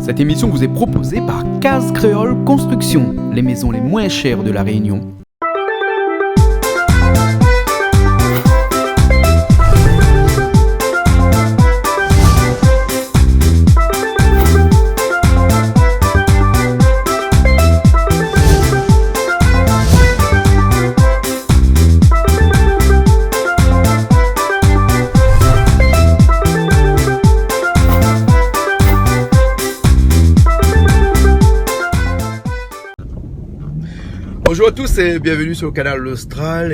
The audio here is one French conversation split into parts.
Cette émission vous est proposée par Case Créole Construction, les maisons les moins chères de la Réunion. Bonjour à tous et bienvenue sur le canal L'Austral.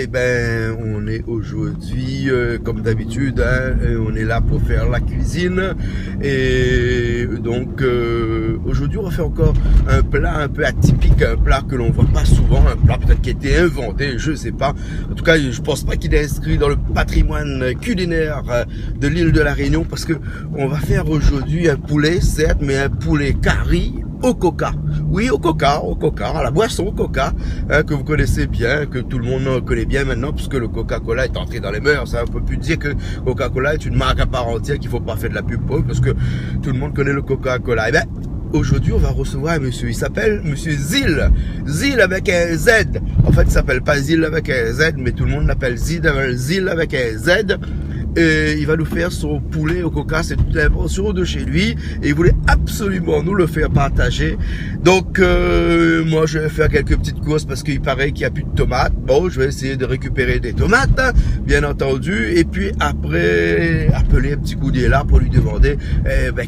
On est aujourd'hui, comme d'habitude, on est là pour faire la cuisine. Et donc, aujourd'hui, on va faire encore un plat un peu atypique, un plat que l'on voit pas souvent, un plat peut-être qui a été inventé, je sais pas. En tout cas, je pense pas qu'il est inscrit dans le patrimoine culinaire de l'île de la Réunion, parce que on va faire aujourd'hui un poulet, certes, mais un poulet curry au coca. Oui, au coca, à la boisson au coca, que vous connaissez bien, que tout le monde connaît bien maintenant, puisque le Coca-Cola est entré dans les mœurs. On peut plus dire que Coca-Cola est une marque à part entière qu'il faut pas faire de la pub pour, parce que tout le monde connaît le Coca-Cola. Aujourd'hui, on va recevoir un monsieur. Il s'appelle monsieur Zil. Zil avec un Z. En fait, il s'appelle pas Zil avec un Z, mais tout le monde l'appelle Zil avec un Z. Et il va nous faire son poulet au coca, c'est toute l'invention de chez lui, et il voulait absolument nous le faire partager. Donc moi je vais faire quelques petites courses parce qu'il paraît qu'il n'y a plus de tomates. Bon, je vais essayer de récupérer des tomates, bien entendu, et puis après appeler un petit coudier là pour lui demander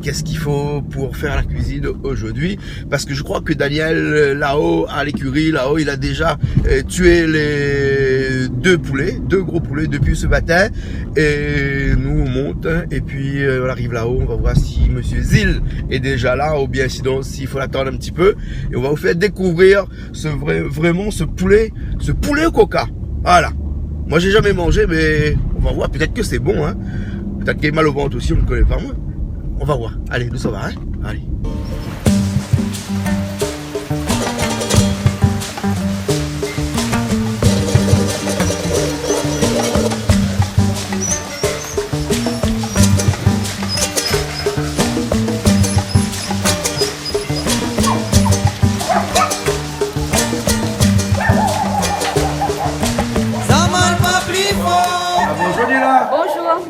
qu'est-ce qu'il faut pour faire la cuisine aujourd'hui, parce que je crois que Daniel là-haut à l'écurie, là-haut, il a déjà tué les deux gros poulets depuis ce matin. Et nous on monte et puis on arrive là-haut, on va voir si monsieur Zil est déjà là ou bien sinon s'il faut l'attendre un petit peu, et on va vous faire découvrir vraiment ce poulet au coca. Voilà. Moi j'ai jamais mangé, mais on va voir, peut-être que c'est bon, hein. Peut-être qu'il y a mal au ventre aussi, on ne connaît pas moi. On va voir. Allez, nous ça va, hein. Allez.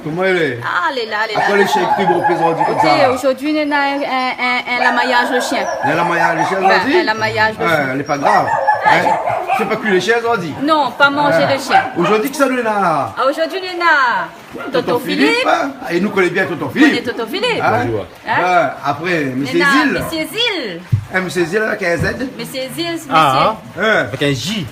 Comment elle est? Ah, elle est là, elle est là. Après les chèques que vous représentez comme ça. Aujourd'hui, on a un lamaillage de chien. Elle a maillage les chiens aujourd'hui? Un lamaillage de chien. Elle n'est pas grave. C'est pas que les chiens aujourd'hui? Non, pas manger de chien. Aujourd'hui, qui ça nous est là? Aujourd'hui, on a Tonton Philippe. Et nous connaissons bien Tonton Philippe. On est Tonton Philippe. Bonjour. Après, Monsieur Zil. Monsieur Zil. Monsieur Zil avec un Z. Monsieur Zil, monsieur. Avec un J.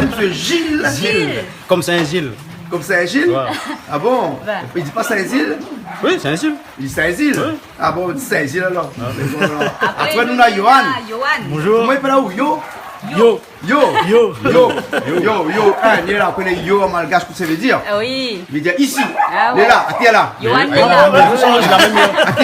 Monsieur Gilles. Gilles. Comme Saint-Gilles. Comme Saint-Gilles? Ouais. Ah bon? Ouais. Il dit pas Saint-Gilles? Oui, Saint-Gilles. Il dit Saint-Gilles? Ouais. Ah bon, il dit Saint-Gilles alors. Après, nous avons Johan. Bonjour. Comment il parle là où? Yo? Yo. Yo. Yo. Yo. Yo. Yo. Il est là, on connaît yo en malgache, que ça veut dire? Oui. Il veut dire ici. Ah Il est là, attends là. Johan est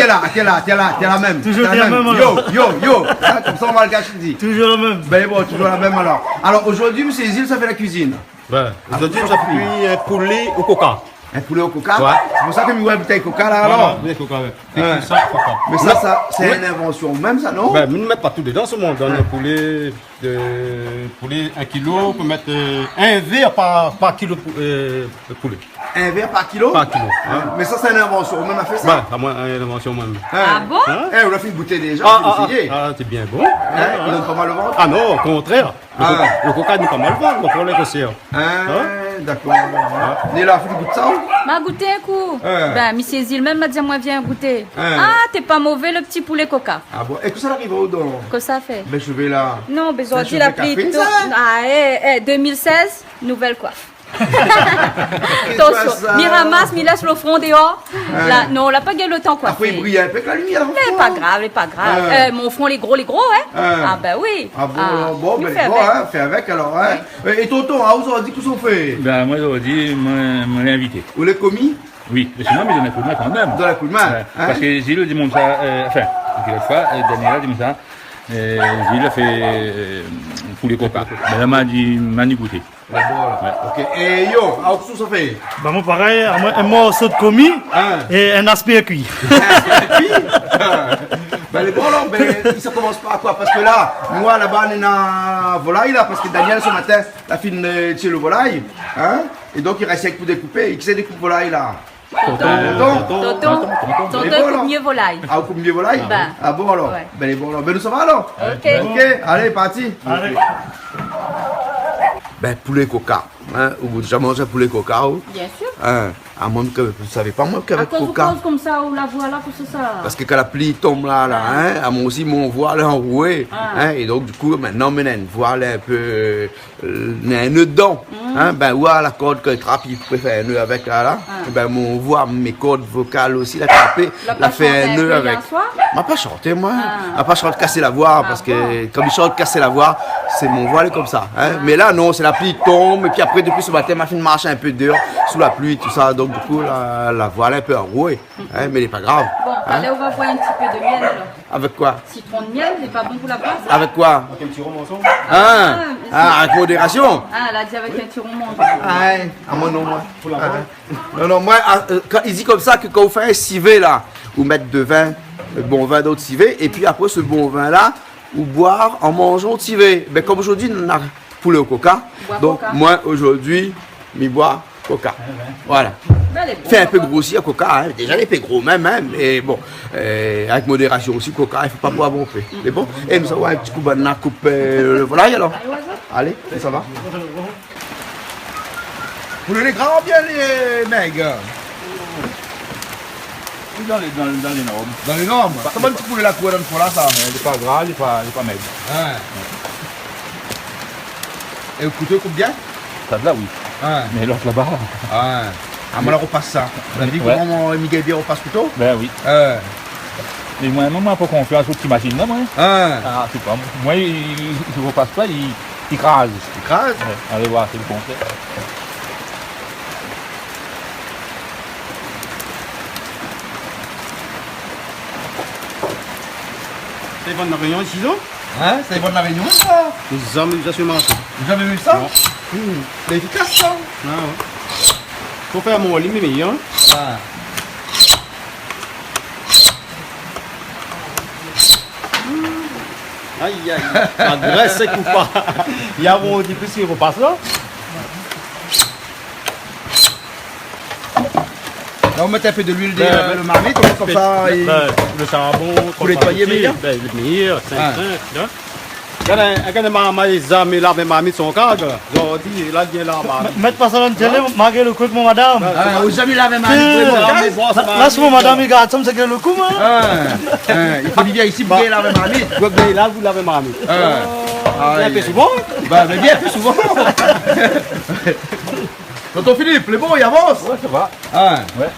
là. Attends la même. Toujours T'es la même, alors. Yo. Hein, comme ça en malgache, il dit. Toujours le même. Ben bon, toujours la même alors. Alors aujourd'hui, monsieur Zil, ça fait la cuisine. Ouais. Aujourd'hui, nous avons pris un poulet au coca. Un poulet au coca? Ouais. C'est pour ça que nous avons une bouteille de coca là alors? Oui, coca, ouais. Ouais. Ça, coca. Mais ça, c'est une invention même ça, non? Ben, nous ne mettons pas tout dedans, ce monde. Dans un poulet, 1 kilo, on peut mettre un verre par kilo de poulet. Un verre par kilo? Par kilo. Hein? Mais ça, c'est une invention. On a fait ça? Ouais, à moi, une invention moi-même. Ah bon? On a fait une bouteille déjà. On a essayé. C'est bien bon. Il donne pas mal au ventre? Ah non, au contraire. Le coca n'est pas mal bon, donc on le resserre. D'accord. Il est là, il goûte ça? M'a goûté un coup. Ben, monsieur Zil même m'a dit, moi, viens goûter. Ah, t'es pas mauvais, le petit poulet coca. Ah bon? Et que ça arrive au don? Que ça fait? Ben, je vais là. Non, besoin Ça, de la je vais pluie. café, ça? 2016, nouvelle coiffe. Attention, Attention, mi ramasse, mi laisse le front dehors. Là, non, on n'a pas gagné le temps quoi. Après, il brille un peu avec la lumière. Mais pas grave. Mon front, les gros, hein. Ah ben oui. Ah bon, ben les gros, hein, fais avec alors. Hein. Et tonton, aujourd'hui, qu'est-ce qu'on fait? Ben moi aujourd'hui, je l'ai invité. Vous l'avez commis? Oui, mais sinon, il donne un coup de main quand même. Dans la coup de main. Ouais, Hein? parce que Gilles dit mon ça, une fois, Daniela dit mon ça, Gilles a fait poulet coca. Mais là, m'a dit goûter. D'accord. Ok. Et yo, alors qu'est-ce que ça fait? Bah moi pareil, un morceau de commis et un aspect cuit. Ben les bon alors, ben, ça commence pas à quoi? Parce que là, moi là-bas, on est dans volaille là, parce que Daniel ce matin, la fille de chez le volaille, hein? Et donc il reste avec pour découper. Et qui c'est découpe volaille là? Tonton coupe mieux volaille. Ah, vous coupez mieux volaille? Ben. Ah bon alors? Ouais. Ben les bons alors. Ben nous ça va alors? Ok. Ok, allez, parti. Allez. Ben poulet coca. Hein? Vous déjà mangé poulet coca? Bien sûr. Hein? À moins que vous ne savez pas moi À qu'avec cause coca. cause comme ça, ou la voilà pour ça. Parce que quand la pluie tombe là, hein, à moi aussi, mon voile est enroué. Hein, et donc, du coup, maintenant, on a une voile un peu. Un nœud dedans. Hein, ben, ouais, la corde que trappe, il peut faire un nœud avec là. Et ben, mon voix, mes cordes vocales aussi, la trapper, la fait un nœud avec. M'a pas chanté, moi. M'a pas chanté casser la voix, parce que comme il chante casser la voix, c'est mon voile comme ça. Hein. Mais là, non, c'est la pluie qui tombe. Et puis après, depuis ce matin, ma fille marche un peu dehors, sous la pluie, tout ça. Donc, du coup, la voile est un peu enrouée. Hein, mais elle n'est pas grave. Bon, allez, on va boire un petit peu de miel alors. Avec quoi? Citron de miel, c'est pas bon pour la place. Avec quoi? Un petit rhum ensemble. Avec modération. Ah, elle a dit avec un petit roman. Ah, moi non, moi. Non, moi, quand il dit comme ça que quand vous faites un civet là, vous mettez de vin, bon vin d'autres civet, et puis après ce bon vin là, vous boire en mangeant au civet. Ben, comme aujourd'hui, on a poulet au coca. Donc, moi aujourd'hui, je bois coca. Voilà. Fait un peu grossir coca, hein. Déjà les peu gros même, hein. Mais bon, avec modération aussi, coca, il ne faut pas boire bon fait. C'est bon? Et nous avons un petit coup de coupe le volaille alors. Allez, ça va. Vous les grands bien les mecs. Dans les normes. Dans les normes. Comment tu poules la cour dans le là ça? Il n'est pas gras, il n'est pas maigre. Ouais. Et le couteau coupe bien? Ça de là, oui. Ouais. Mais l'autre là-bas. Ouais. Ah, moi, on repasse ça. Vous avez dit comment Miguel bien repasse couteau? Ben oui. Mais moi, pour confiance aux petites machines là, moi. Ah, c'est pas. Moi, il ne repasse pas, il crase. Il crase? Ouais. Allez voir, c'est le contraire. C'est bon, la réunion ici, non? Hein? C'est bon de la Réunion ça? Les hommes, ils assument ça. Vous avez vu ça? C'est efficace ça? Ah ouais. Faut faire mon lit, mais meilleur. Aïe aïe, la graisse c'est coupable. Il y a un petit peu si repasse là. Là, on met un peu de l'huile de le marmite, comme ça. Le charbon, pour nettoyer meilleur. Le meilleur, c'est quand maman les amis là, même marmite sont cargés. Aujourd'hui, là, il y a là. Mettre pas ça dans le télé, malgré le coup de mon madame. Ah, vous jamais lavé marmite. Là, c'est mon madame, il garde ça, c'est que le coup, moi. Il faut dire ici, vous laver marmite. Là, vous l'avez marmite. Un peu souvent? Bah, mais bien plus souvent. Tonton Philippe, les bons, il avance. Ouais, ça va. Ouais.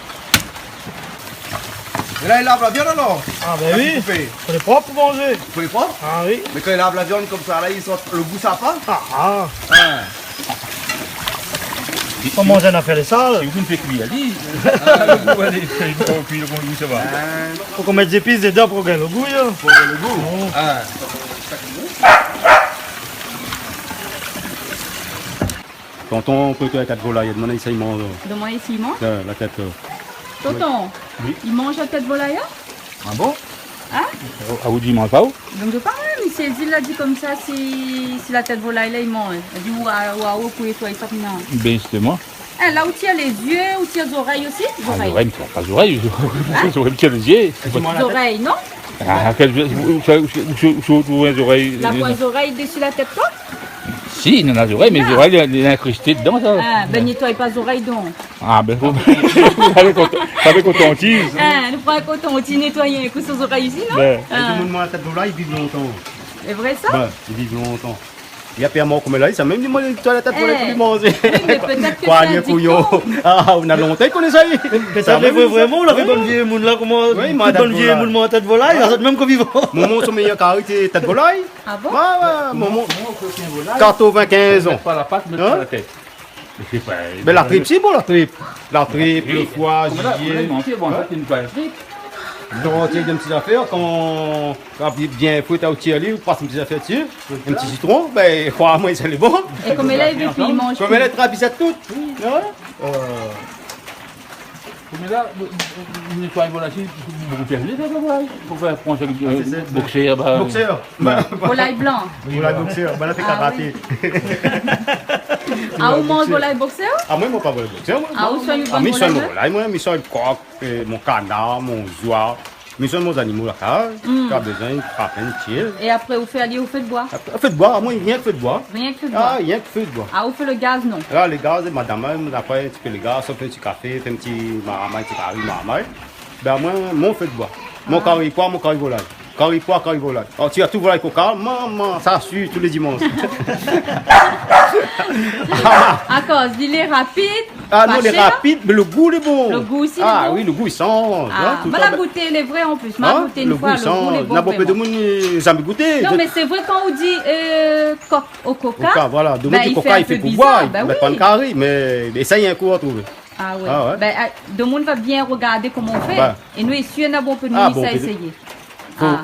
Et là, il lave la viande alors? Ah, ben oui. C'est propre pour manger. Vous pouvez pas? Ah oui. Mais quand il lave la viande comme ça, là, le goût ça pas? Faut manger une affaire de sale. Si vous ne faites cuire, allez. Le goût, allez. Il faut cuire le goût, ça va. Faut qu'on mette des épices dedans pour gagner le goût. Pour le goût. Tonton, on peut que la tête volaille, il demande ça, il mange. Demande ici, il mange. La tête. Tonton, il mange la tête volaille? Ah bon? Hein? Ah, vous dites, il mange pas où? Donc, je parle, mais c'est il a dit comme ça, si la tête volaille là, il mange. Il dit, ou à où, pour nettoyer ça, non. Ben, c'était moi. Hein, là où tu as les yeux, où tu as les oreilles aussi? Ah, les oreilles, mais tu n'as pas les oreilles. Les oreilles, tu as les yeux. Les oreilles, non? Ah, où les oreilles? Les oreilles dessus la tête, toi? Si, il en a les oreilles, mais les oreilles, il est incrusté dedans, ça. Ah, ben nettoie pas les oreilles donc. Ah, ben, vous savez coton-tige. Ah, nous prenons un coton, tu nettoies un coup sur les oreilles ici, non? Et tout le monde mange la tête volaille, ils vivent longtemps. C'est vrai ça? Ils vivent longtemps. Il y a Pierre mort comme là, ça même dit moi nettoie la tête volaille pour lui manger. Mais peut-être que Quoi, c'est un les couillons. Ah, on a longtemps qu'on les a eu. Mais ça veut vraiment, on avait bonne vieille moune là, comment. Oui, moi, bonne vieille moune, moi, tête volaille, même qu'on vivant. Mon son meilleur carré, c'est tête volaille. Ah bon? Ouais, mon 95 ans. Pas la patte, mais pas la tête. Mais la tripe, c'est bon, la tripe. La tripe, le foie, gibier. Donc, il y a une petite affaire, quand bien fouette au tiers, vous passez une petite affaire dessus, un petit citron, ben, crois-moi, c'est bon. Et comme elle est, il mange. Comme elle est trapissette toute. Mais là, une fois voilà, si beaucoup de personnes, ça va. Pour faire prendre boxer, Boxeur. Volaille blanc. Volaille boxeur. Bah là, c'est Ah karaté. Ah, on mange volaille boxeur? Ah, moi, je ne pas volaille boxeur. Ah, où sont les Ah, mais je suis volailles? volaille, moi, je suis coq, mon canard, mon oie. Mais je suis mon animal là, qui a besoin de frapper une tire. Et après, vous faites aller au feu de bois? Feu de bois, moi, rien que feu de bois. Rien que feu de Ah, bois. rien que feu de bois. Ah, vous faites le gaz, non? Là, les gars, madame, après, tu peux les gars, sauf un petit café, fait un petit maramai, un petit carré, maramai. Ben, moi, mon feu de bois. Mon carré pois, mon carré volaille. Carré pois, carré volaille. Alors, tu as tout volaille coca, maman, ça suit tous les dimanches. À cause, il est rapide. Ah pas non, il est cher. rapide, mais le goût, il est bon. Le goût aussi, il est Ah bon. oui, le goût, il change. Ah, tout moi, le la temps. goûter, il est vrai en plus. Moi, Hein, goûté une le fois, goût, le il goût, il est change. bon. N'a pas peu de vraiment. monde, ils jamais goûté. Non, mais c'est vrai quand on dit coq au coca. Coca, voilà. De ben, monde, il coca, un il fait peu pour bizarre, boire, ben il met oui. pas de carré, mais essaye un coup à trouver. Ah ouais. Ah ouais. Ben, de monde va bien regarder comment on fait. Ben. Et nous, ici, on a bon peu de Ah, nous, bon, ça peut- essayer.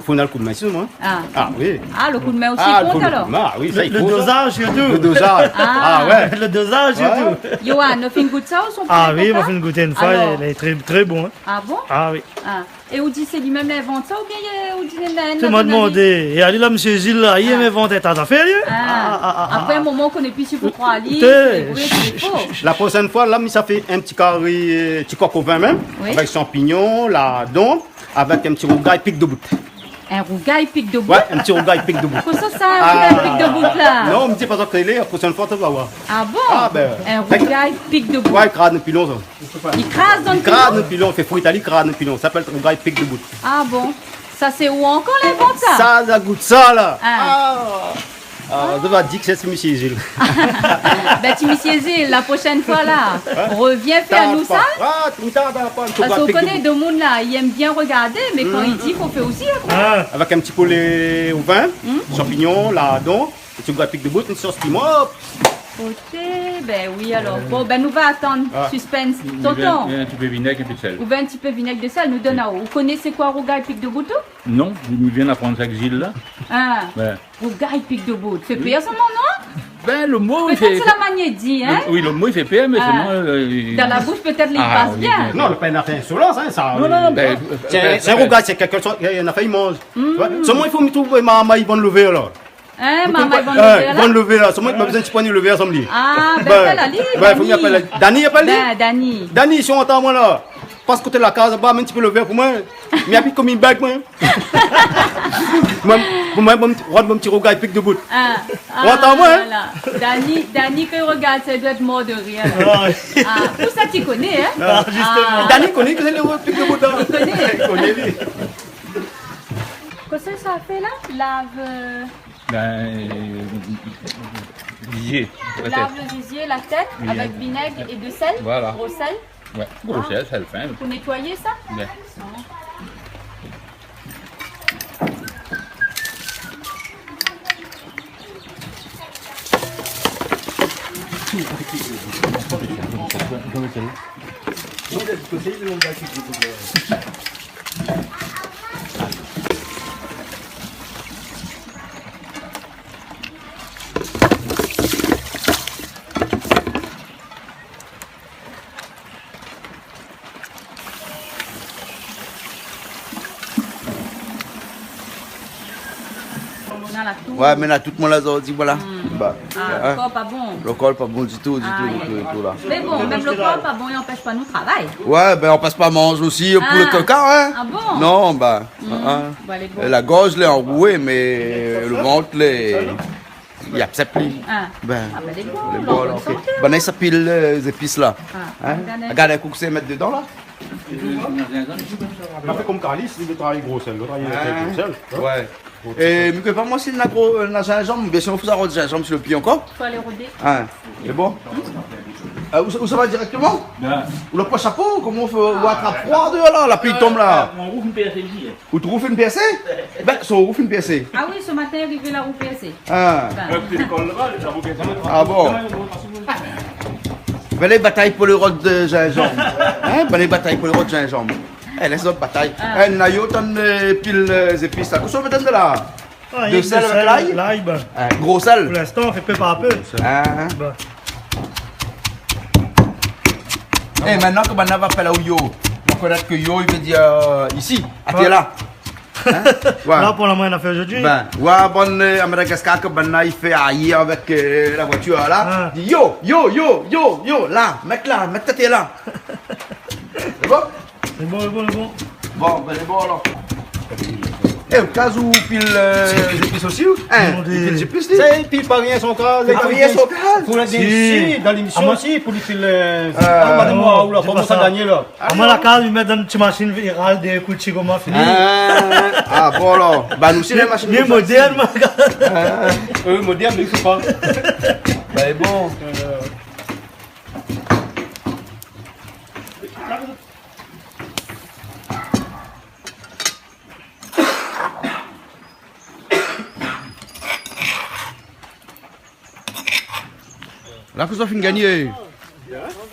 Faut un coup de main sur moi. Ah. Ah oui. Ah, le coup de main aussi Ah, le coup compte de alors. main, oui, ça, il Le faut. ça. dosage surtout. Le dosage. Ah. Ah ouais. Le dosage surtout. Johan, on fait une goutte ça ou son Ah poulet oui, coca? on fait une goûter une fois, Alors. elle est très, très bon. Hein. Ah bon? Ah oui. Ah. Et on dit c'est lui-même l'invente ça ou bien on dit l'invente? Tu m'as demandé, et allez là, monsieur Gilles, là, il m'inventait ta affaire, lui. Après un moment qu'on est plus sûr pour croire à lui, Écoutez, c'est vrai, c'est faux. La prochaine fois, là, ça fait un petit carré, petit coq au vin même, Oui. avec champignons, la dompe, avec un petit rougail pique de bout. Un rougail pique de bout. Ouais, un petit rougail pique de bout. Comment ça, un rougail pique de bout là? Non, me dis pas ça que la prochaine fois, tu vas voir. Ah bon? Ah, ben. Un rougail pique de bout. Ouais, crâne de pilon, ça. Il crase dans le Crâne pilon? de pilon, fait fruit italique, crâne de pilon. Ça s'appelle rougail pique de bout. Ah bon? Ça c'est où encore l'invente ça? Ça goûte ça, là. Ah. Ah, on va dire que c'est monsieur Gilles. Ben tu monsieur Zil, la prochaine fois là, reviens faire nous ça. Ah, tu m'as pas Parce qu'on connaît deux mondes là, ils aiment bien regarder, mais quand il dit, il faut faire aussi. Hein. Ah, Avec un petit poulet au vin, champignons, lardons, un petit pique de bout, une sauce piment. hop. Côté, ben oui alors. Bon, ben nous va attendre. Ah. Suspense. Il y Tonton, a un petit peu de vinaigre et un peu de sel. ou ben un petit peu vinaigre de sel, nous donne à où? Vous connaissez quoi, rougail pique de bout? Non, il vient d'apprendre ça avec Gilles là. Ah, Ben, rougail pique de bout. C'est pire son nom, non? ben le mot il Peut-être fait. c'est la manière de dire, hein? Oui, le mot il fait pire, mais Ah. sinon. Dans la bouche, peut-être, il Ah, passe oui, bien. oui. Non, le pain n'a fait insolence, hein, ça. Non, non, ben. C'est un rougail, c'est quelque chose, il y en a fait, il mange. Ouais. Seulement, il faut me trouver ma maman, ils vont le lever, là. Hein, maman, ils vont Ils le vont là? le lever, là. Seulement, il m'a besoin de poigner le lever ensemble. Ah, ben Ben, fais la ligne. ben, faut m'y appeler. Dani, appelle Ben, Dani. Dani, si on entend moi là, passe côté de la case, bah, un petit peu le verre pour moi. Mais habite comme une bague, moi. Pour moi, mon petit rougail pique de bout. Ah, On entend, moi, hein? voilà. Dani, quand il regarde, ça il doit être mort de rire. là. ah, Ah, tout ça, tu connais, hein? ah, justement. Dani connaît que c'est le pique de bout, là. Il connaît. Il connaît, lui. Qu'est-ce que ça a fait là? Ben. Visier, peut-être. Lave le gisier, la tête, Vinaigre. avec vinaigre et de sel. Voilà. Gros sel. Ouais, gros sel, ça le fait. Pour nettoyer ça? Ben. On a la tour. Ouais, mais là, tout le monde l'a dit, voilà. Bah, Ah, le corps pas bon. le col, pas bon du tout, Ah, du tout, là. Mais bon, même le corps pas bon, il n'empêche pas nous travail. Ouais, ben on passe pas manger aussi pour Ah. le coca, hein. Ah bon? Non, bah. hein. Bon, elle est bonne. La gorge, l'est enrouée, mais le ventre, l'est. Il y a peut-être plus. Ah. Ben. Ah, ben, elle est Le bonne. bol, ok. Ben, ça pile les épices là. Ah, Hein? regardez. Regarde les coups que c'est mettre dedans là. On a fait comme Carlis, il veut travailler gros sel. Il veut travailler avec gros sel. Ouais. Et mais que pas moi, si on a gros gingembre, bien sûr, on faut avoir du gingembre sur le pied encore. Faut aller rôder. Hein. C'est bon. Où ça va directement? Ben. Ou le poche chapeau? Comment on fait? Ou attrape froid dehors là? La pluie tombe là. On rouvre une PSLJ. Ou tu rouves une pièce? Ben, ça rouvre une pièce. Ah oui, ce matin, arrivé la roue PSC. Ah. Ben, Ah bon? Ben les batailles pour le rôle de gingembre. Hein? Ben les batailles pour le rôle de gingembre. Eh, les autres batailles. Eh, Nayo, t'en pile les épices là. Qu'est-ce qu'on met de là? Ah, De sel avec l'ail? L'ail, ben, Gros pour sel. l'instant, on fait peu par peu. Hein? Ben, Et maintenant que Banna va faire là où yo, on va connaître que yo, il veut dire ici, à t'es là. Hein? Ouais. Là, pour la moyenne affaire aujourd'hui. Ben, ouais, bon, à Madagascar, que Banna il fait ailleurs avec la voiture là. Dit yo, là, mec ta t'es là. C'est bon? C'est bon. Bon, ben c'est bon alors. Eh, au cas où pile épices aussi, hein? Pile épices, C'est pile pas rien son cas. Pas rien son cas? Pour la si, dans l'émission aussi, pour les piles. moi, Ou là, comment ça gagner là? À moi, la case, ils mettent dans une petite machine virale des coups de chigoma fini. Ah, bon alors. Bah, nous, c'est les machines. Bien moderne, ma Moderne, mais il faut pas. Ben bon. Là, que ça fait gagner.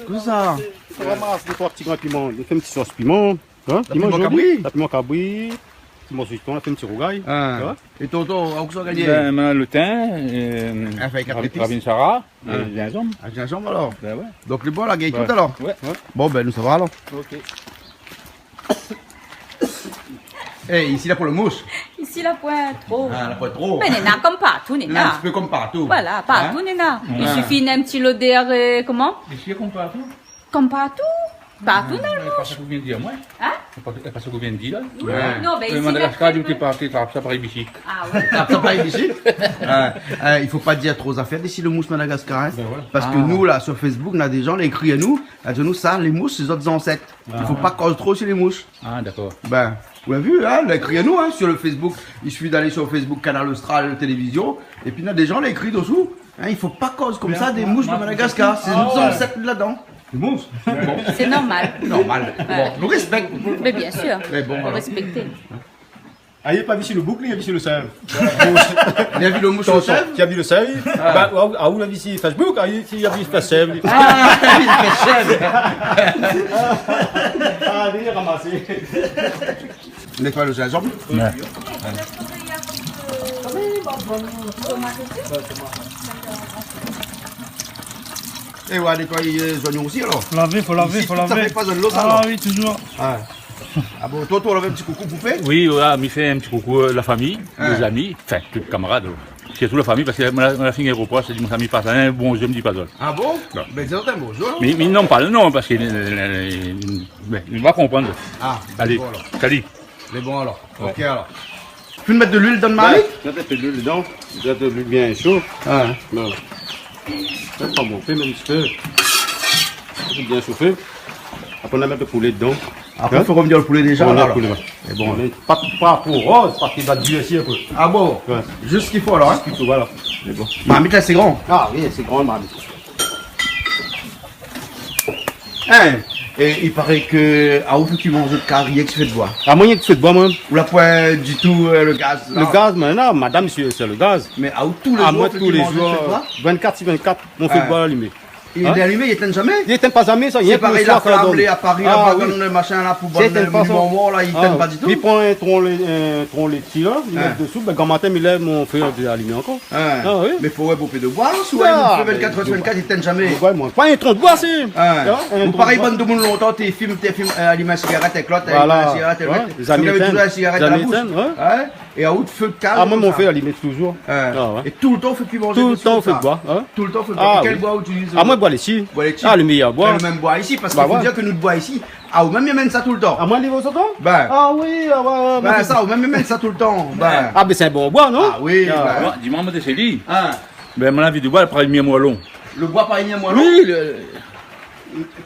Que ça? On ramasse 2-3 petits grains de piment. On fait un petit sauce piment. Hein? Piment cabri. La piment cabri. Petit morceau de thon, on fait un petit rougail. Et Toto, où ça gagné? Ben, maintenant, le thym, Avec 4 épices. Rabin Sarah, et gingembre. Ah, gingembre alors. Ben ouais. Donc, le bon, la gagne tout alors. Ouais. Bon, ben, nous, ça va alors. Ok. Eh, ici, là, pour le mousse. Ici, la pointe trop. Ah, la pas trop. Mais Néna, comme partout, Un Néna. petit peu comme partout. Voilà, partout, Néna. Il Ouais. suffit d'un petit l'odeur, comment? Ici, comme partout. Comme partout. Partout, non? Pas ce qu'on vient de dire, moi. Hein? Pas ce qu'on vient de dire, là. Ouais. Non, ben ici, Madagascar, le- tu es parti, ça paraît bichique. Ah ouais. Ah, ça pareil ici. Il faut pas dire trop affaires d'ici le mousse Madagascar. Hein, Ben voilà. parce que nous, là, sur Facebook, on a des gens, les écrit à nous. Nous, ça, les mousses, c'est les autres ancêtres. Il faut pas cause trop sur les mouches. Ah, d'accord. Ben, vous avez vu, hein, les écrit à nous, hein, sur le Facebook. Il suffit d'aller sur Facebook, Canal Austral, télévision. Et puis, il y a des gens, les écrit dessous. Hein, il faut pas cause comme ça des mouches de Madagascar. C'est nos ancêtres là-dedans. Les mousses. Bon, C'est normal. normal. Bon, nous respecte. Mais bien sûr. Mais bon, Faut alors. respecter. Ah, il n'est pas vu sur le boucle, il a vu sur le sel. Il a vu le mouche au chef. Tu as vu le sel? Bah, où l'a vu sur Facebook? Ah, il a vu le sel. Ah, il fait chef. Ah, il est ramassé. Nettoie le gingembre. Ouais. Et ouais, nettoyer les oignons aussi alors. Faut laver, faut laver, Ici, faut tout ça laver. fait pas de l'eau, ça, Ah alors. oui, toujours. Ah, ah bon, toi, on avait un petit coucou poupée. Oui, voilà, m'y fait un petit coucou la famille, les amis, enfin, tous les camarades. Surtout la famille, parce que la fille aéroport, c'est dit mon ami passe un bon jeu, me dit pas d'autre. Ah bon? Non. Ben, c'est un bonjour. Mais ils n'ont pas le nom, parce qu'il va comprendre. Ah, Allez, bon alors. salut. Les bons alors. Ouais. Ok alors. Tu peux me mettre de l'huile dans le mari? Tu as fait de l'huile dedans, tu as de l'huile bien chaud. Ah. Non. C'est pas bon, fais même un petit peu. C'est bien chauffé. Après, on a mettre le poulet dedans. Après, il faut revenir le poulet déjà. On a le alors. poulet. Et bon. Pas pour rose, parce qu'il va durcir un peu. Ah bon? Ouais. Juste ce qu'il faut alors. Hein? Voilà. C'est bon. Marmite là, c'est grand. Ah oui, c'est grand, marmite. Hein? Et il paraît que à où tu manges de carrière que tu fais de bois. Ah, moi, il y a que fait de bois, moi. Ou la pointe du tout le gaz. Le là. gaz, maintenant, madame, c'est le gaz. Mais à où tous les Ah, jours moi, faut tous qu'il les mange de jours, feu de bois? 24 sur 24, on fait Ah. le bois allumé. Il est allumé, il éteint jamais. Il n'éteint pas jamais, ça. Il y C'est a pareil, la flamme, à Paris, la bagonne, le machin, là, pour C'est bonne, une façon. moment, là, il t'aime pas du tout. Il prend un tronc laitier, là, il met dessous, ben, quand matin, il lève mon feu de allumé encore. Hein. Ah oui. Mais faut bouffer de bois, là, souvent, Ah, il fait 24 heures sur 24, il t'aime jamais. Ouais, moi, pas un tronc de bois, c'est. Hein. Un Ou tronc pareil, de bois. bonne de monde longtemps, tes films, allumes une cigarette avec l'autre, Voilà. une cigarette avec Ouais, l'autre. les Tu avais Américains, toujours la cigarette les à la bouche. Américains, ouais. Hein. Et à où de feu de calme. Ah, moi, mon comme ça. feu allumé toujours. Hein. Ah, ouais. Et tout le temps, faut qu'il mange. Tout le dessus, temps, on comme fait ça. de bois. Hein. Tout le temps, faut le Ah, bois. oui. Quel bois utilises? Ah, moi, bois laitier. Bois laitier. Ah, le meilleur bois. Le même bois ici, parce Bah, qu'il faut ouais. dire que nous de bois ici. Ah, ou même il mène ça tout le temps. Ah, moi, les vos autres? Ben. Ah, oui, ah, ouais, Ben, ça, ou même il mène ça tout le temps. Ben. Ah, ben, c'est un bon bois, non? Ah oui, Ah, ben. Dis-moi, moi, c'est dit. Hein. Ben, mon avis du bois, elle prend une moi long. Le bois par une moellon. Oui,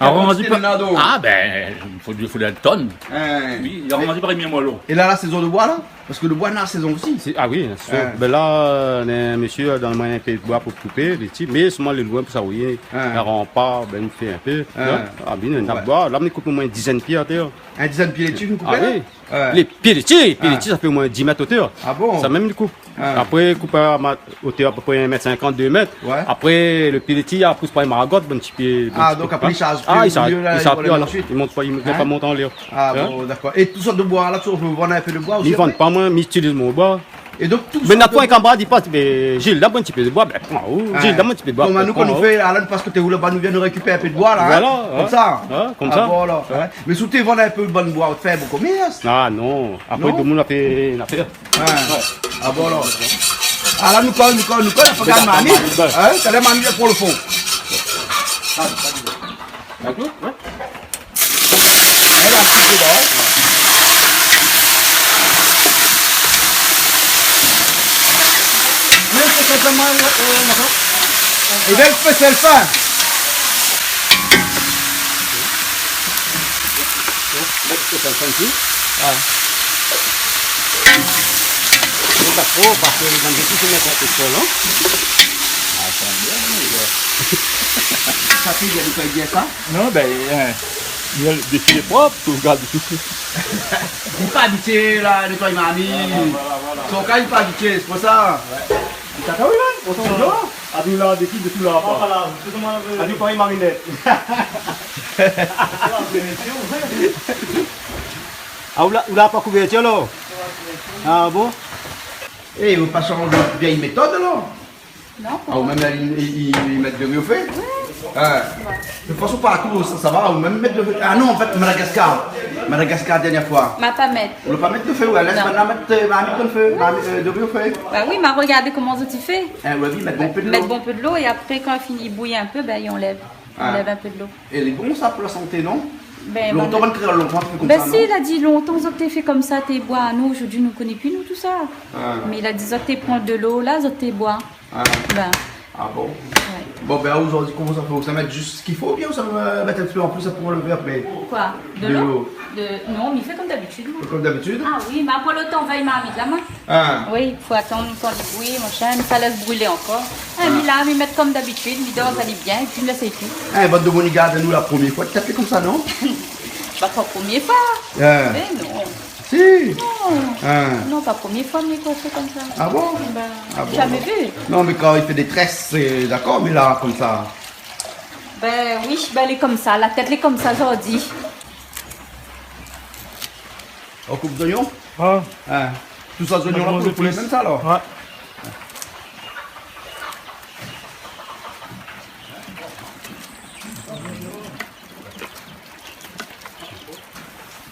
alors, on dit quantité pas. de nado. Ah, ben, il faut des tonnes. Hein. Oui, alors, on dit pas une moi long. Et là, la saison de bois, là? Parce que le bois n'a saison aussi. Ah oui, c'est sûr. Ah. Ben là, on a un monsieur dans le moyen de bois pour couper, les petits, mais seulement les loin pour ça, oui. Ah. La rempart, ben, il fait un peu. Ah. Ah, bien, on a Ouais. bois. Là, on coupe au moins une dizaine de pieds à terre. Un dizaine de pieds dessus, vous coupez Ah là? oui. Ouais. Les pieds laitiers, Ah. ça fait au moins 10 mètres hauteur. Ah bon? Ça même le coupe. Ah. Après, coupe à hauteur à peu près 1,50 m, 2 mètres. Ouais. Après, le pied laitier, il pousse pas une maragotte, bon petit pied. Ah, bon donc petit après, peu. il charge Ah, plus il charge, au milieu, là, il il charge prend plus, les alors. ensuite. Il monte pas, il Hein? pas monter en l'air. Ah Hein? bon, d'accord. Et tout sorte de bois, là, tu veux vendre un peu de bois aussi? Ils vendent après? pas, moi, mais ils utilisent mon bois. Et donc tout Mais n'a pas un camarade, il passe, mais Gilles, donne-moi un petit peu de bois. Ben, prends, Gilles, donne-moi un petit peu de bois. Comme nous, quand nous fait, Alan, parce que tu es où là-bas, nous venons récupérer un peu de bois là. Voilà, hein, comme ça. Comme ça. Voilà. Mais sous tes vendre un peu de bonne bois, tu fais un bon commerce. Ah non, après tout le monde a fait une affaire. Ah bon alors. Ah là, nous connaissons, on a pas de mamie. Hein, t'as la mamie pour le fond. D'accord? Ouais. Elle a un petit peu d'or. Mais c'est simplement et bien, il fait le fin. Pas trop, parce que les gens qui se mettent un peu sur l'eau. Ça fait bien ça. Non, ben, il y a des filets propres, tu regardes tout. Il n'est pas habitué là, nettoyer mamie. Son cas, il n'est pas habitué, c'est pour ça. T'as vu là? Bonjour. Adu là, des filles de tout là. Adu pas une marinette. Ah, ou là, pas couverture là? Ah bon? Et vous passez en vieille méthode alors? Non, Ah, ou même ils mettent de riz au fait? De toute façon, partout, ça va, ou même mettre de riz. Ah non, en fait, Madagascar. Madagascar, dernière fois. ma pas mettre. On ne peut pas mettre de feu, ouais. Laisse Non. maintenant mettre de feu, de riz au fait. Bah oui, mais regardez comment tu fais. Oui, mettre un peu de Mettre l'eau. bon peu de l'eau et après, quand il finit de bouillir un peu, ben, il enlève. Il Ah. enlève un peu de l'eau. Et les bons, ça pour la santé, non? Ben, Longtemps, on va créer longtemps, tu fais comme ben ça, si, non? il a dit longtemps que tu fait comme ça, t'es bois. Nous, aujourd'hui, nous ne connaissons plus, nous, tout ça. Mais il a dit que tu prends de l'eau, là, tu bois. Ben, Ah bon? ouais. Bon, ben aujourd'hui, comment ça fait? Ça met juste ce qu'il faut, ou bien ça va mettre un peu en plus ça pour le faire après? Quoi? De De l'eau l'eau. Non, mais il fait comme d'habitude. moi. Comme d'habitude? Ah oui, mais après le temps, va y marmite la main. Ah. Oui, il faut attendre quand il bouille, machin, mais ça laisse brûler encore. Ah, mais là, mais mettre comme d'habitude, il dort, ça allait bien, et puis il me laisse tout. Eh, bonne de mon garde, nous la première fois, tu t'as fait comme ça, non? Pas la première fois. Ah. Mais non. Si. Non. Ah. Non, pas première fois, mais qu'on fait comme ça. Ah bon? Ben, Ah bon? jamais vu. Non, mais quand il fait des tresses, c'est d'accord, mais là, comme ça. Ben oui, ben elle est comme ça, la tête elle est comme ça, aujourd'hui. On coupe d'oignons? Ah, Ah. Tout ça, oignons là, pour le poulet, même ça alors? ouais.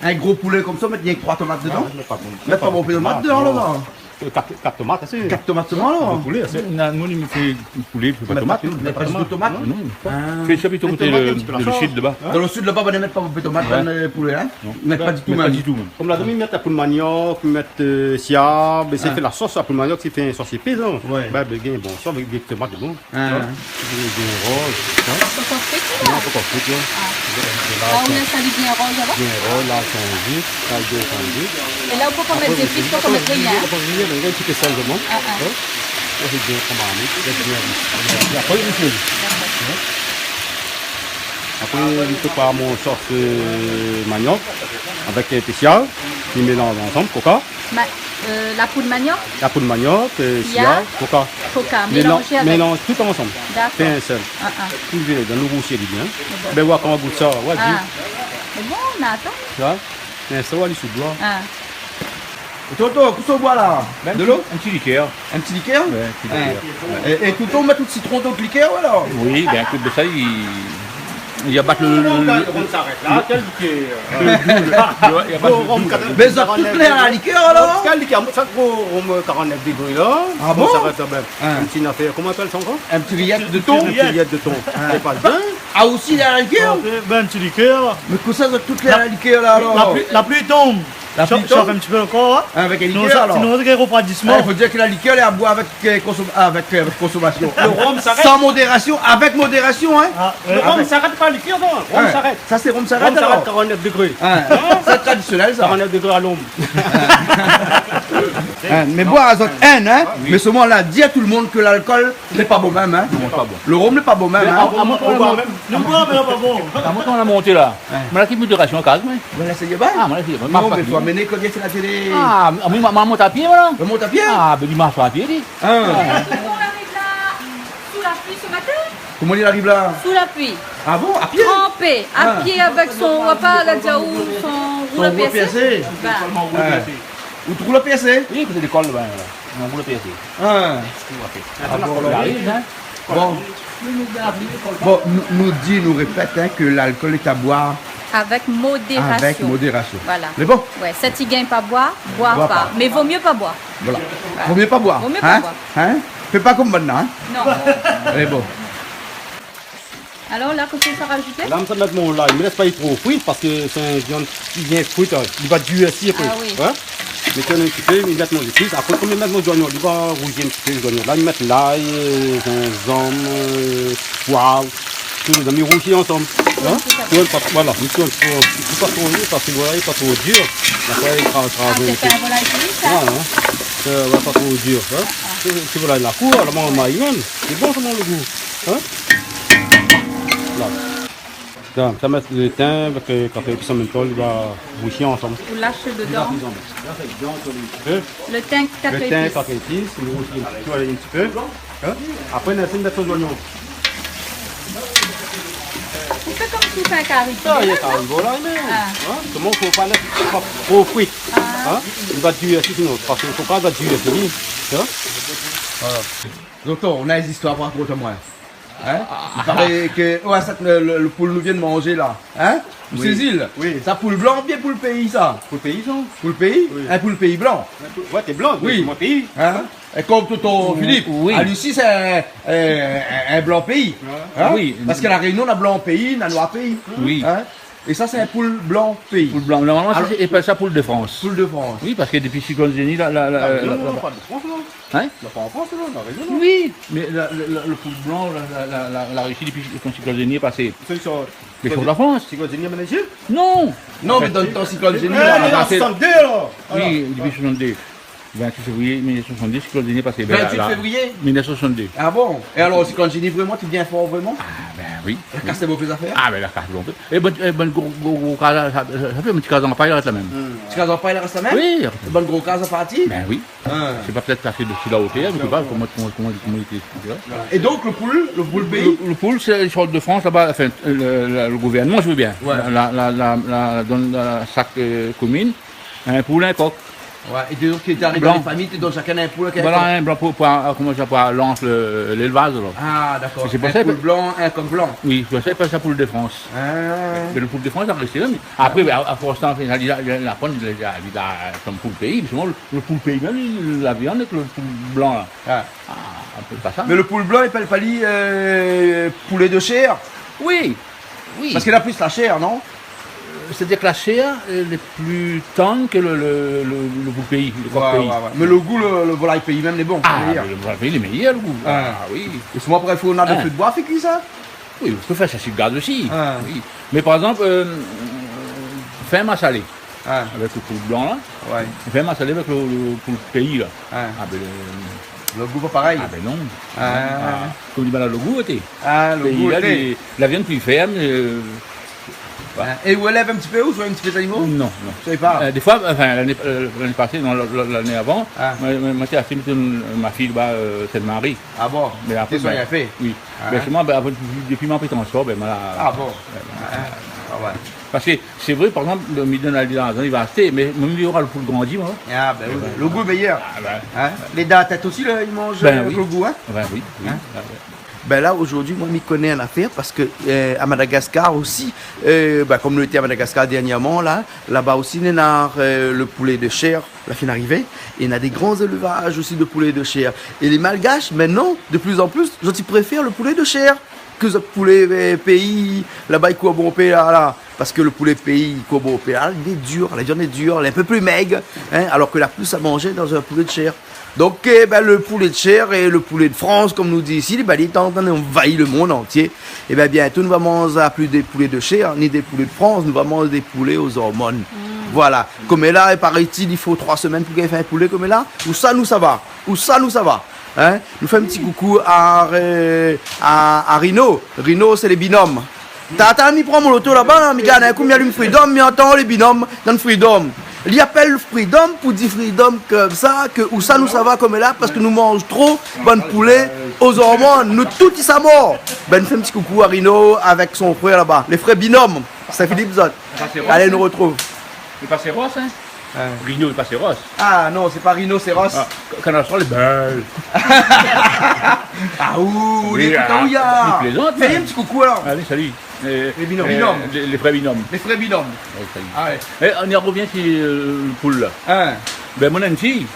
Un gros poulet comme ça, mettre il y a 3 tomates dedans? Mais pas bon. Mettre pas bon de tomates dedans, là? 4 tomates, c'est. 4 tomates seulement, là? Poulet, c'est. Nous, il me fait poulet, il fait pas de Pas tomate. tout, pas juste de tomates? Non, fais ça plutôt côté le sud de bas. Dans le sud, là-bas, on ne met pas de tomates dans le poulet, hein? Ils mettent pas du tout, Mais pas même. du tout, même. Comme la demi mettre la poule manioc, mettre siab, c'est fait la sauce à poule manioc, c'est fait une sauce épaisse, non? Ouais. Ben, ben, bon, ça avec des tomates, c'est bon. Ah. Bien rose, C'est encore fait, non, là. pas encore frites, là. Là, on laisse aller bien rose, là-bas. Bien rose, là, sans vite, là, deux sans vite. Et là, on peut pas mettre des fils, on peut mettre rien. Pas rien, mais un petit peu sel de bon. Ah, ah. Ça, c'est bien commandé, c'est bien riche. Et après, une chose. Après, je prépare mon sauce manioc avec un spécial, je mélange ensemble, coca, La poule manioc, la poudre manioc, siab, coca. coca, mélangé avec. Mélange tout ensemble. D'accord. Fais un sel. Ah, ah. Tout le dans le roussier, bien. Ben, voir comment on goûte ça. Ouais, Ah. Mais bon, on attend. tu vois. Mais ça va aller sous le doigt. Ah. Toto, qu'est-ce qu'on boit là? De l'eau? Un petit liqueur. Un petit liqueur? Ouais, un petit liqueur. Et tout on met tout le citron dans le liqueur alors? Oui, ben écoute, de ça, il y a battu le. On s'arrête là, quel Mais ça tout clair à la liqueur alors? Quel liqueur? Ça gros rhum 49 degrés là. Ah bon? On s'arrête là même. Ah. Une petite affaire. Comment on appelle ça encore? Un petit rillette de thon? Une petite de thon. C'est pas bien. Ah aussi il y a la liqueur? Ben, un petit liqueur. Mais que ça tout clair à la liqueur là alors? La pluie tombe. La pluie Chauffe tombe? un petit peu encore. Hein. Avec un Sinon, liqueur alors? sinon, c'est un refroidissement. Il faut dire que la liqueur elle est à boire avec consommation. Le rhum s'arrête. Sans modération, avec modération hein? Ah, Le rhum s'arrête pas, le liqueur, non. Le rhum Ouais. s'arrête. Ça c'est rhum Le s'arrête rhum s'arrête alors? 49 degrés. Hein. C'est traditionnel ça. 49 degrés à l'ombre. Hein, mais boire à zone haine, hein? Mais ce moment-là, dis à tout le monde que l'alcool n'est pas bon même, hein? Non, pas bon. Le rhum n'est pas bon même, hein? Nous boire, mais non, pas bon. À mon temps, on a monté là. Mais la petite modération, calme. Voilà, c'est bien. Ah, moi, c'est Non, mais il faut amener quand il y a la télé. Ah, oui, ma monte à pied, voilà. On monte à pied? Ah, ben, dimanche à pied, dis. Hein? On arrive là, sous la pluie ce matin. Comment il arrive là? Sous la pluie. Ah bon? À pied? Trempé, à pied avec son repas, la diaou, son roule à Son gros pièce. piacé. Ben, Ou tu roules à PSC? Oui, c'est l'école là-bas. On roule PSC. Ah. Bon. Bon, nous répète que l'alcool est à boire Avec modération. avec modération. Voilà. C'est bon? Ouais, si tu gagnes pas boire, bois pas. Mais vaut mieux pas boire. Voilà. Vaut mieux pas boire. Vaut mieux pas boire. Hein? Fais pas comme maintenant, hein? Non. C'est bon. Alors là, qu'est-ce que ça rajouter? Là, je vais mettre mon lard. Il ne me laisse pas être trop fruit parce que c'est un viande qui vient fruit. Il va durcir un peu. Ah oui. Hein? Mais quand un petit peu, il met mon épice. Après, comme il met mon oignon, il va rougir un petit peu les oignons. Là, il met l'ail, gingembre, poivre. Tout les amis rougir ensemble. Hein? Voilà, il ne faut pas trop dur parce que voilà, il n'est pas trop dur. Après, il Ah, c'est un volaille gris, ça? voilà, hein? Pas trop dur. Hein? C'est voilà, la cour, la maïman. C'est bon, ça le goût. Hein? Là. Ça met le thym avec le café et puis en même temps, il va boucher ensemble. Vous lâchez dedans. Le thym, Le café thym, épices. café épices, il bouche un petit peu. Hein? Après, on essaie de mettre les oignons. Tu fais comme si tu fais un carré. Ça, il y a quand même voilà, mais. Comment il ne faut pas mettre trop fruit. Hein? Il va durer sinon, parce qu'il ne faut pas durer fini. Hein? Docteur, on a des histoires par contre à moi. Hein? Il paraît que le poule nous vient de manger là. Hein? Ou Oui. ces îles? Oui. Ça poule blanc bien pour le pays ça? Pour le pays, ça? Pour le pays? Oui. Hein, pour le pays blanc. Ouais, t'es blanc, Oui. c'est mon pays. Hein? Et comme tonton Philippe, oui. à Lucie c'est un blanc pays. Hein? Oui. Parce qu'à la Réunion on a blanc pays, on a noir pays. Oui. Hein? Et ça c'est un poule blanc pays. Poule blanc. Normalement, Alors- c'est pas ça poule de France. Poule de France. Oui, parce que depuis Cyclone Génie, Non, pas de France, là. Hein? Non, pas en France, là, on a raison. Oui, mais le poule blanc, la Russie, depuis quand Cyclone Génie est passé. C'est sur. Mais sur la France? C'est quoi, Zénia Ménagé? Non! Non mais dans le temps cyclone génie, Eh, là, il est on a en fait 62 là! Oui, depuis 62. 28 février 1962, Cyclone Génie est passé. 28 février. 1962. Ah bon? Et alors cyclone génie vraiment, tu viens fort vraiment? Ah ben oui. Casse tes mauvaises affaires? Ah ben la carte on peut. Et bonne gros cas, ça fait un petit cas en paille, il reste la même. Tu cases en paille, il reste la même? Oui. Bonne gros case à partir? Ben oui. Hein. C'est pas peut-être passé dessus la hauteur, je sais pas comment il était expliqué là. Et donc le poule pays? Le poule, c'est les choses de France là-bas, enfin, le gouvernement, je veux bien. Ouais. Dans la sac commune, un poule, un coq. Ouais, et donc tu es arrivé Blanc. dans les familles, tu donnes chacun un poule. Voilà, un blanc pour comment ça pour lancer l'élevage là. Ah d'accord. C'est pour Un ça que- poule blanc, un coq blanc. Oui, je sais pas ça poule de France. Ah. Mais le poule de France, ça resté là. Mais après, à force de temps, il a prendre comme poule pays. Mais souvent, le poule pays, même, la viande avec le poule blanc là. Ah. Ah, un peu pas ça. Mais le poule blanc, il peut pas dire poulet de chair. Oui, oui. Parce qu'il a plus la chair, non? C'est-à-dire que la chair est plus tendre que le poule pays, le coq pays. Mais le goût, le volaille pays même, est bon. Ah, c'est meilleur. mais le poule pays, il est meilleur, le goût. Ah. Oui. Et souvent après, il faut on a de Ah. feu de bois, fait cuire ça? Oui, on peut faire ça sur le gaz aussi. Ah. Oui. Mais par exemple, faire ma salée Ah. avec le poule blanc là, Ouais. faire ma salée avec le poule pays là. Ah. Ah ben, Le goût pas pareil. ah ben non. Ah. Comme dit le goût était. Ah, le goût là, était. la viande plus ferme. Ah. Et où elle lève un petit peu ou soit un petit peu d'animaux? Non, non. Je sais pas. Des fois, enfin l'année passée, non, l'année avant, Ah. moi j'ai acheté ma fille là-bas, Sainte-Marie. Ah bon? Mais après, T'es soigné fait? Oui. Ah. Mais moi, depuis ma pétence, ben voilà. Ah bon? Ah ouais. Parce que c'est vrai, par exemple, le midon il va acheter, mais même il y aura le poule grandi, moi. Ah ben oui. Le goût est meilleur. Ah ben, Hein? Les dents à tête aussi, là, ils mangent Ben avec oui. le goût, hein? ben oui. Oui. Hein? Ah, ouais. Ben là, aujourd'hui, moi, je m'y connais en affaires parce que à Madagascar aussi, comme nous étions à Madagascar dernièrement, là-bas aussi, il y a le poulet de chair, la fin arrivée, et il y a des grands élevages aussi de poulet de chair. Et les Malgaches, maintenant, de plus en plus, ils préfèrent le poulet de chair que le poulet pays, là-bas, il court bon pays, là. Parce que le poulet pays, il court bon pays, là, il est dur, la viande est dure, elle est un peu plus maigre, hein, alors que la plus à manger dans un poulet de chair. Donc le poulet de chair et le poulet de France, comme nous dit ici, il est en train d'envahir le monde entier. Et bien bientôt, nous ne allons manger plus des poulets de chair, ni des poulets de France, nous allons manger des poulets aux hormones. Voilà. Comme là, paraît-il, il faut 3 semaines pour qu'il fasse un poulet comme là. Où ça, nous, ça va. Où ça, nous, ça va. Hein? Nous faisons un petit coucou à Rino. Rino, c'est les binômes. T'as mis prendre mon auto là-bas, mais gars, il y a une freedom, mais entend les binômes dans le freedom. Il appelle freedom pour dire freedom comme ça, que où ça nous ça va comme là, parce que nous mangeons trop bon poulet aux hormones, nous tous ils sont morts. Ben, nous fait un petit coucou à Rino avec son frère là-bas, les frères binômes, c'est Philippe Zot. Allez, nous retrouve. C'est pas Ross, hein? Rhino, c'est pas c'est Ross. Ah non, c'est pas rhinocéros. Ah, canard sera les belles. Ah ouh, Oui, les Koutaouya. il plaisante, Fais mais- un petit coucou alors. Allez, salut. Les binômes. Les vrais binômes. Les frères binômes. Ouais, salut. Ah ouais. Et on y revient sur le poule là. Hein. Ben, mon une fille,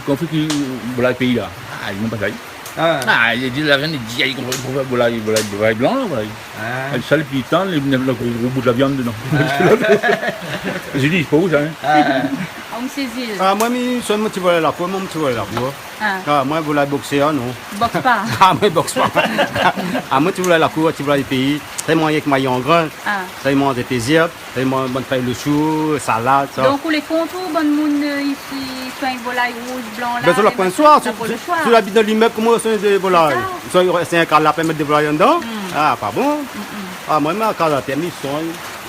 conflit qui voilà le pays là. Ah, ils n'ont pas ça. Hein. Ah, il dit la viande, il dit, il voilà blanc là, voilà. Hein. Elle sale puis tant le gros bout de la viande dedans. J'ai dit, c'est pas où ça, hein. Hein. On me saisit. Ah, moi, je suis petit volet la peau, moi, petit volet la peau. Ah, Ah, moi, je voulais boxer, non. boxe pas. Ah, moi, boxe pas. Ah, moi, tu voulais la cour, tu voulais les pays. C'est moi avec maillot en grain. Ah. Ça, il mange des plaisirs. Ça, il mange bonne paille de chou, salade, ça. Donc, pour les contours, bonne moune ici, soit une volaille rouge, blanc là. Ben, sur la les pointe machins, soir, ça vaut le choix. sur la bite de l'immeuble, comment c'est des volailles? C'est un canard, mettre des volailles dedans. Ah, pas bon. Ah, moi, mais quand la terre, ils sont.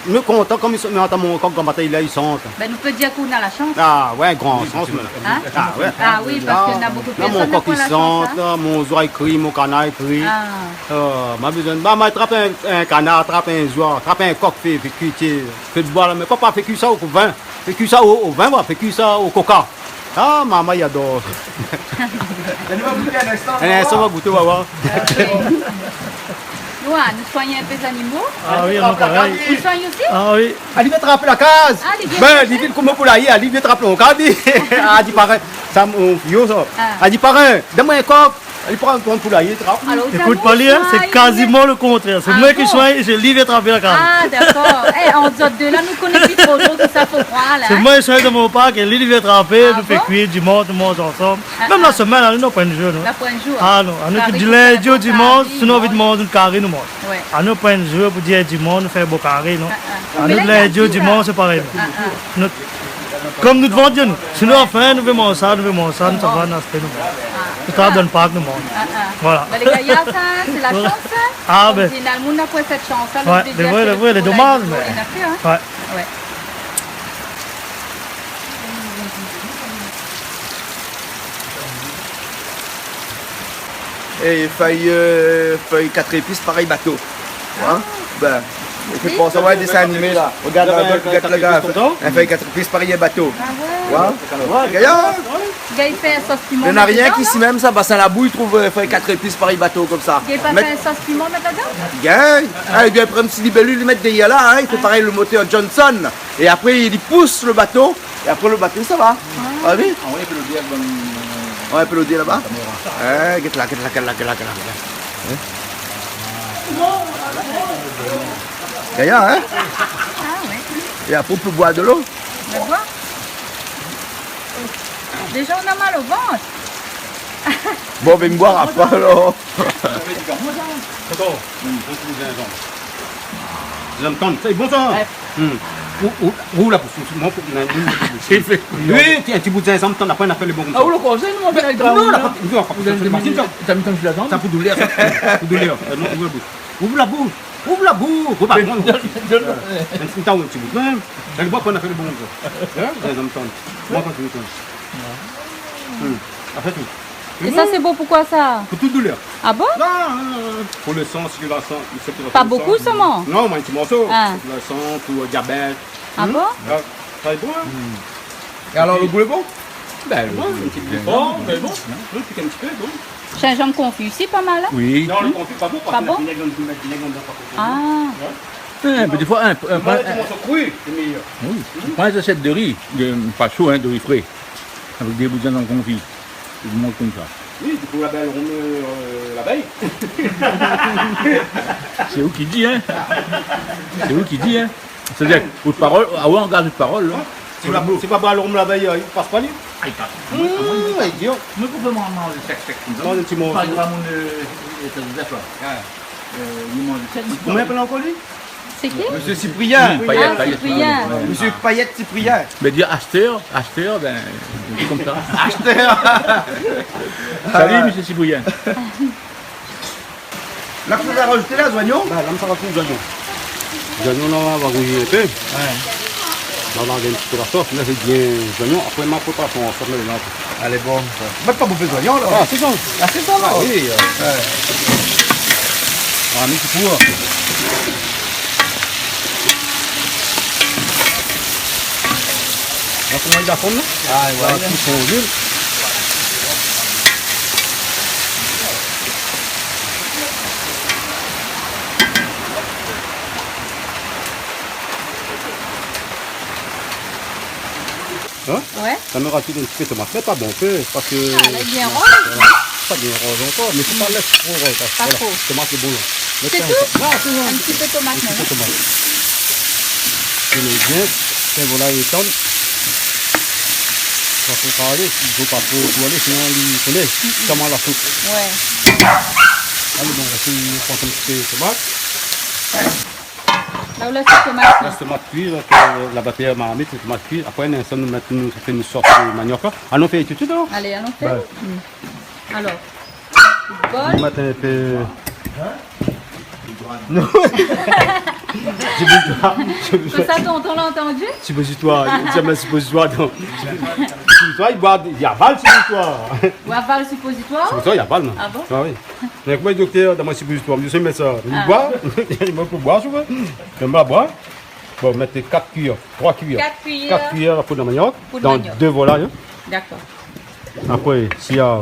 Je suis content comme ils sont. Mais attends, mon coq, quand là, ils sont. Ben, nous peut dire qu'on a la chance. Ah, ouais, grand sens, maintenant. Hein? Ah, ouais. Ah oui, parce qu'il y en a beaucoup de Là, personnes mon qui ont coq, la il chance. sent, là, mon oiseau, il crie, mon canard, il crie. Ah. Ma besoin de. Maman, attrape un canard, attrape un oiseau, attrape un coq, fait cuire. Fait de boire, mais papa, fait cuire ça au vin. Fait cuire ça au vin, fait cuire ça au coca. Ah, maman, il adore. Elle va goûter un instant. Un instant, on va goûter, on va voir. Nous, nous soignons un peu les animaux. Ah oui, on pareil. Vous soignez aussi? Ah oui. Elle vient trapper la case. Ah, il vient Ben, trapper. il vient comme pour la hier, il vient trapper mon case. Elle dit pareil. Ça, mon fillot, ça. Ah. Elle dit pareil. Donne-moi un coq. Elle prend un poulailler, il trappe. Alors, Écoute pas lire, c'est quasiment le contraire. C'est Ah moi bon? qui soigne et c'est lui qui attrape la carte. Ah, d'accord. Eh, on dit deux là, nous connaissons plus trop d'autres que ça faut croire là. C'est moi qui soigne dans mon parc et lui qui vient attraper, Ah nous fait bon? cuire dimanche, nous mange ensemble. Ah, Même ah. la semaine, nous n'avons pas une journée. Là pour un jour. Ah non, on a Carré, du vous lundi faites au un dimanche, carré, sinon on veut non? demander une carré, nous mange. Ouais. On n'a pas une jour pour dire dimanche, nous faisons beau carré, non. Ah. On Mais a là, de il y a lundi au qui, là? dimanche, c'est pareil. Ah, ah. Nous- Comme nous devons dire, nous. Sinon, enfin, nous voulons manger ça, nous voulons manger ça, nous savons, nous nous Nous travaillons dans le parc, nous mangeons. Ah, ah. Voilà. Ben, les gars, il y a ça, c'est la chance. Hein. Ah, On ben. dit, là, le monde n'a pas cette chance. Hein, Ouais, le les vrais, désir, les pour dommages, la- mais- pour les affaires, hein. Ouais. Ouais. Et feuille 4 épices, pareil bateau. Hein? Ben, il fait penser à un dessin animé là. Regarde le gars. Un feuille 4 épices, pareil un bateau. Ah ouais. Ouais, gaillard. Le gars, il fait un sauce piment. Il n'y en a rien là-dedans, qui non? s'y même ça, bassin la boue, il trouve feuille 4 épices, pareil bateau comme ça. Il n'a pas Mais- fait un sauce piment là-dedans? Gagne. Ah, il vient prendre un petit libellule, il met des là, hein, il fait pareil le moteur Johnson. Et après, il pousse le bateau. Et après, le bateau, ça va. Ah oui? On va applaudir là-bas. Get là. Gaillard, hein? Ah ouais. Et après, on peut boire de l'eau. On va voir. Déjà, on a mal au ventre. Bon, on va me boire après, alors. J'aime tant. C'est bon, ça. Où la pousse? Oui, tiens, un petit bout de gingembre, t'en as pas, on a fait le bon. Ah, vous le conseillez, nous, on fait avec Non, la la T'as mis ton fil à dents? ça pour douleur, ça. Pour douleur. Non, ouvre la bouche. Ouvre la bouche. Ouvre la bouche. Un petit un petit bout. Non, elle boit qu'on a fait le bon. Gingembre, tant. Moi, quand tu veux, après tout. Et ça, c'est bon, pourquoi ça? Pour toute douleur. Ah bon? Non, pour le sang, circulation. Pas beaucoup seulement? Non, mais un petit morceau. Ah. Circulation, pour diabète. Ah bon? Ça est bon, hein? Et alors, le goût est bon? Ben, Bon, un petit peu. Bon, mais bon. Un petit peu, bon. Gingembre confit aussi, pas mal. Hein? oui. Non, le confit, pas bon. Pas bon? Ah. Des fois, un Tu morceau cru, c'est meilleur. oui. Prends une assiette de riz, pas chaud, hein, de riz frais, avec des boudins dans le confit. Tu le manges comme ça. Oui, du coup, l'abeille, l'abeille. C'est vous qui dit, hein. C'est vous qui dit, hein. C'est-à-dire, votre parole, ah ouais, on garde votre parole, là. C'est pas boire l'homme l'abeille, il passe pas lui. Ah, il passe. Idiot. Mais vous pouvez manger sec comme ça. Mange un petit morceau. Pas vraiment Comment il appelle encore lui? C'est qui? Monsieur Cyprien. Paillette, Ah, paillette. Cyprien. Monsieur Payette Cyprien. Mais dire acheteur, ben, c'est comme ça. Acheteur. Salut, monsieur Cyprien. Là, tu vas rajouter là, Zoignon? Bah, là, ça va tout oignon. L'oignon, là, on va rouiller un peu. Là, on a un petit peu la sauce. Là, c'est bien l'oignon. Après, ma préparation, on va faire le lance. Allez, bon. Même pas bouffer Zoignon, là. Ah, c'est bon. Ah, c'est ça, là. Oui. On a mis tout pour. comment il a fondé? Ah, voilà, tout fondu. Hein? Ouais. Ça me rajoute un petit peu de tomate, mais pas bon peu, parce que... Ah, elle est bien rose. Pas bien rose encore, mais c'est pas laisse trop rose. Pas Voilà, trop. tomate est bon. C'est tout? Non, c'est Un petit peu de tomate, un petit peu de non? tomate. Je mets bien, et voilà, il tombe. Il faut parler, il ne faut pas trop aller, sinon il connaît comment la soupe. Ouais. Allez, bon, on va prendre un petit peu de tomate. Là où la petite tomate. La tomate cuire, la bataille marmite, la tomate cuire. Après, ça nous met une sorte de manioc. Ah, on fait tout de suite, non? Allez, allons faire. Ouais. Alors, On bol. met un peu... Tout ça, on l'a entendu? Suppositoire, il y a un suppositoire dans... Suppositoire, il avale le suppositoire. Ou aval le suppositoire? Suppositoire, il avale, non? Ah bon? Ah oui. Mais comment le docteur, dans mon suppositoire, je sais mettre ça. Il boit, il m'a pour boire souvent. Je vais boire. Bon, mettez 4 cuillères, 3 cuillères. 4 cuillères. 4 cuillères à poudre de manioc, Poudre dans manioc. 2 volailles. Hein. D'accord. Après, s'il y a...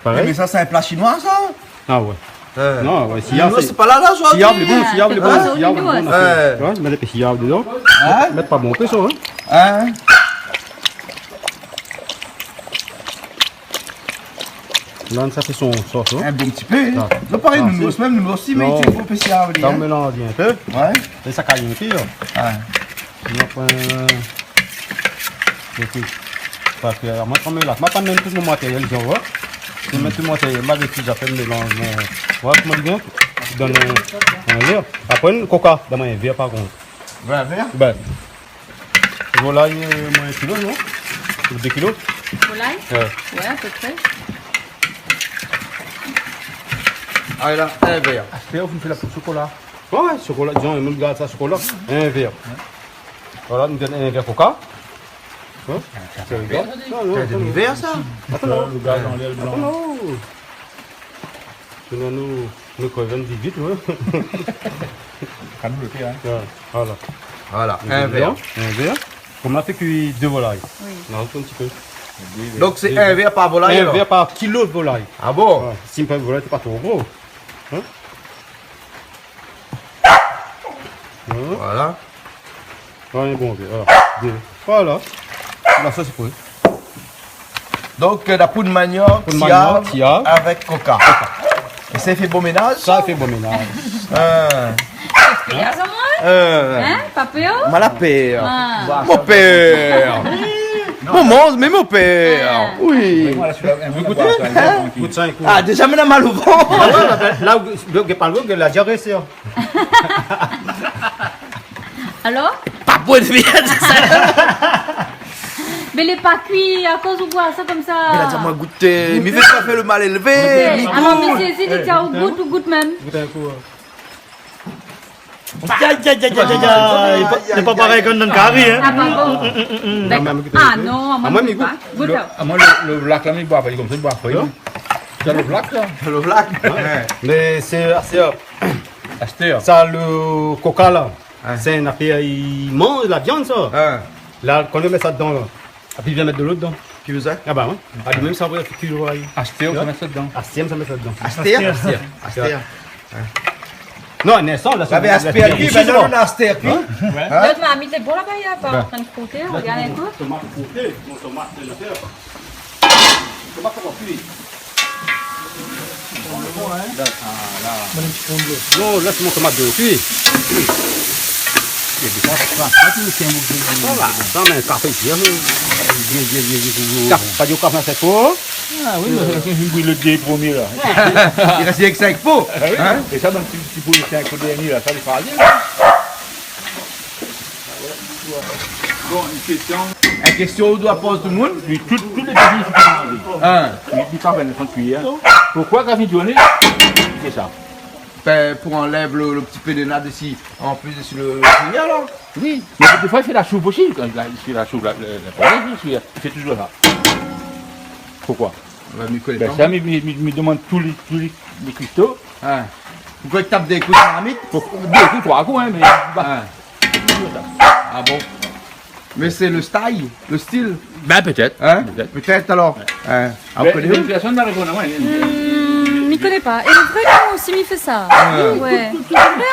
Pareil. Mais ça, c'est un plat chinois, ça? Ah ouais. Non, ouais, s'il y a... Non, c'est pas là, là, S'il y a le bon, s'il y a le bon, Ah, s'il y a le bon. ouais. Tu vois, mets les s'il y a dedans. Hein? Mettre pas bon peu ça, hein. Hein? Là, ça fait son sauce, hein. Un bon petit peu. Ah. C'est pareil, Ah, nous c'est- même nous aussi, mais Non. il faut spécial. Ça, on mélange bien un peu. Ouais. Et ça caille un peu, là. Ouais. On après... Parce que, moi, quand même, là, moi, pas même tout mon matériel, je vois. Je mets tout mon matériel, moi, depuis, j'appelle le mélange. Voilà, comment dire, je donne un verre. Après, une coca, dans un verre, par contre. Voilà, vert. Ben, voilà, il y a moins 1 kilo, non? 2 kilos. Volaille? Ouais. Ouais, à peu près. Ah, là, un verre. Après, on fait la poudre de chocolat. Ouais, chocolat, disons, on garde ça, chocolat. Un verre. Voilà, nous donne un verre coca. Hein? C'est un verre. C'est demi vert, ça? Attends, le gaz dans l'aile blanc. Non. Sinon, nous crevons vite, ouais. Quand nous le fait, hein. Ouais, voilà. Voilà, un verre. Un verre. On a fait cuire 2 volailles. Oui. On a un petit peu. Donc, c'est un verre par volaille, Un alors? verre par kilo de volaille. Ah bon? Ouais. Si une volaille, c'est pas trop gros. Hein? Voilà. Ouais, un bon verre. Voilà. Voilà. Là, ça, c'est pour Donc, la poudre de manioc, Poudre de manioc, Tia, Tia. avec coca. Et ça fait bon ménage? ça, fait bon ménage. Et à ça, moi? Hein, papéo? Ma père. Ah. Mon père. Mon mais mon père. Oui. Vous goûtez ça, écoute. Ah, déjà, maintenant, mal au ventre. Ah ouais, là, le parle de la diarrhée, c'est. Alors? Pas pour de bien. Mais les pas cuits à cause où boire ça comme ça. Il a dit, moi, goûter. Mais il fait pas faire le mal élevé. Eh, alors, mais c'est il tient au goût, tout goûte même. Goûtez un coup. C'est pas pareil qu'un dans le carré, hein. Ah, pas bon. D'accord. Ah non, à moi, moi, je mais goûte pas. Goûte pas. Ah, moi, le black, là, il boit pas, il est comme ça, il boit pas. Tu as le black, là? Le black. Mais c'est Acheter. ça, le coca là. C'est une affaire, il mange la viande, ça. Hein. Là, quand on met ça dedans, là. Et puis il vient mettre de l'eau dedans. Qui vous a? Ah bah ouais. Ah, lui-même, ça va faire cuire le Acheter, on met ça dedans. Astiem, ça met ça dedans. Astér. Astér. Non, un instant, là, Vous avez Astér cuit, ben non, on a Astér cuit. L'autre m'a mis, c'est bon là-bas, il n'y a pas en train de frotter. Regarde un coup. Tomate coupée, mon tomate, c'est l'affaire. Tomate qu'on va cuire. Non, là, c'est mon tomate de cuit. Voilà, ça, mais un café ici. Pas du café, c'est quoi? Ah oui, mais c'est une bouille le dé premier, là. Il reste avec 5 pots. Ah oui, et ça, dans le petit bouille, c'est un coup de dernier, là, ça, il fera rien. Bon, une question. Une question où doit poser tout le monde? Puis, tous les petits, c'est Hein. du café, ne sont cuits, hein. Pourquoi café journée? C'est ça. Ben, pour enlever le petit peu de nade ici, en plus sur le signal, là. Oui, mais des fois, il fait la soupe aussi. Quand il fait la soupe, la il fait toujours ça. Pourquoi? On va m'y coller. Ben, ça, me demande tous les cristaux. Hein. Pourquoi il tape des coups de dynamite? Deux coups, trois coups, hein, mais. Hein. Ah bon? Mais c'est le style, le style. Ben peut-être. Hein? Peut-être. Peut-être alors. Hein? Ah, vous connaissez? Personne n'a répondu à moi. Je connais pas. Et le vrai, nous aussi, il fait ça. Ouais. Le vrai,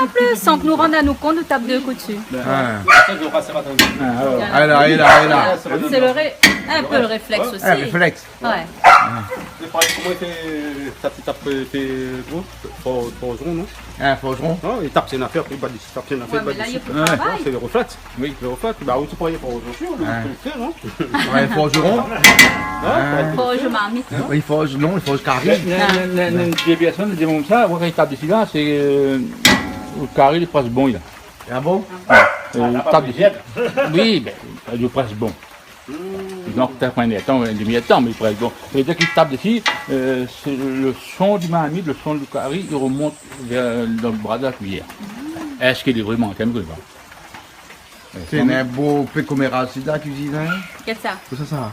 en plus, sans que nous rendre à nous compte, nous tape deux coups dessus. Ah là, et là. C'est un peu le réflexe aussi. Un réflexe. Ouais. Comment il fait ta petite tape forgeron, non? Un forgeron. Non, il tape, c'est une affaire, il bat dessus, tape, c'est une affaire, Ouais, il mais bat là, il y dessus. a plus de travail. C'est le réflexe. Oui, le réflexe. Bah, où tu pourrais pour aujourd'hui, on peut le faire, non? Ouais, forgeron. Faut que je marmite. Il forge, non, il forge carré. Des personnes disent comme ça, quand ils tapent dessus là, c'est le carré, il est presque bon. Là. Ah bon? Il tape dessus. Oui, ben, il est presque bon. Donc, peut-être un temps, un demi-temps, mais presque bon. Et dès qu'il tape dessus, c'est le son du marmite, le son du carré, il remonte vers le bras de la cuillère. Est-ce qu'il est vraiment comme ça? C'est un beau peu commérage, c'est dans la cuisine, hein? Qu'est-ce que ça? Tout ça.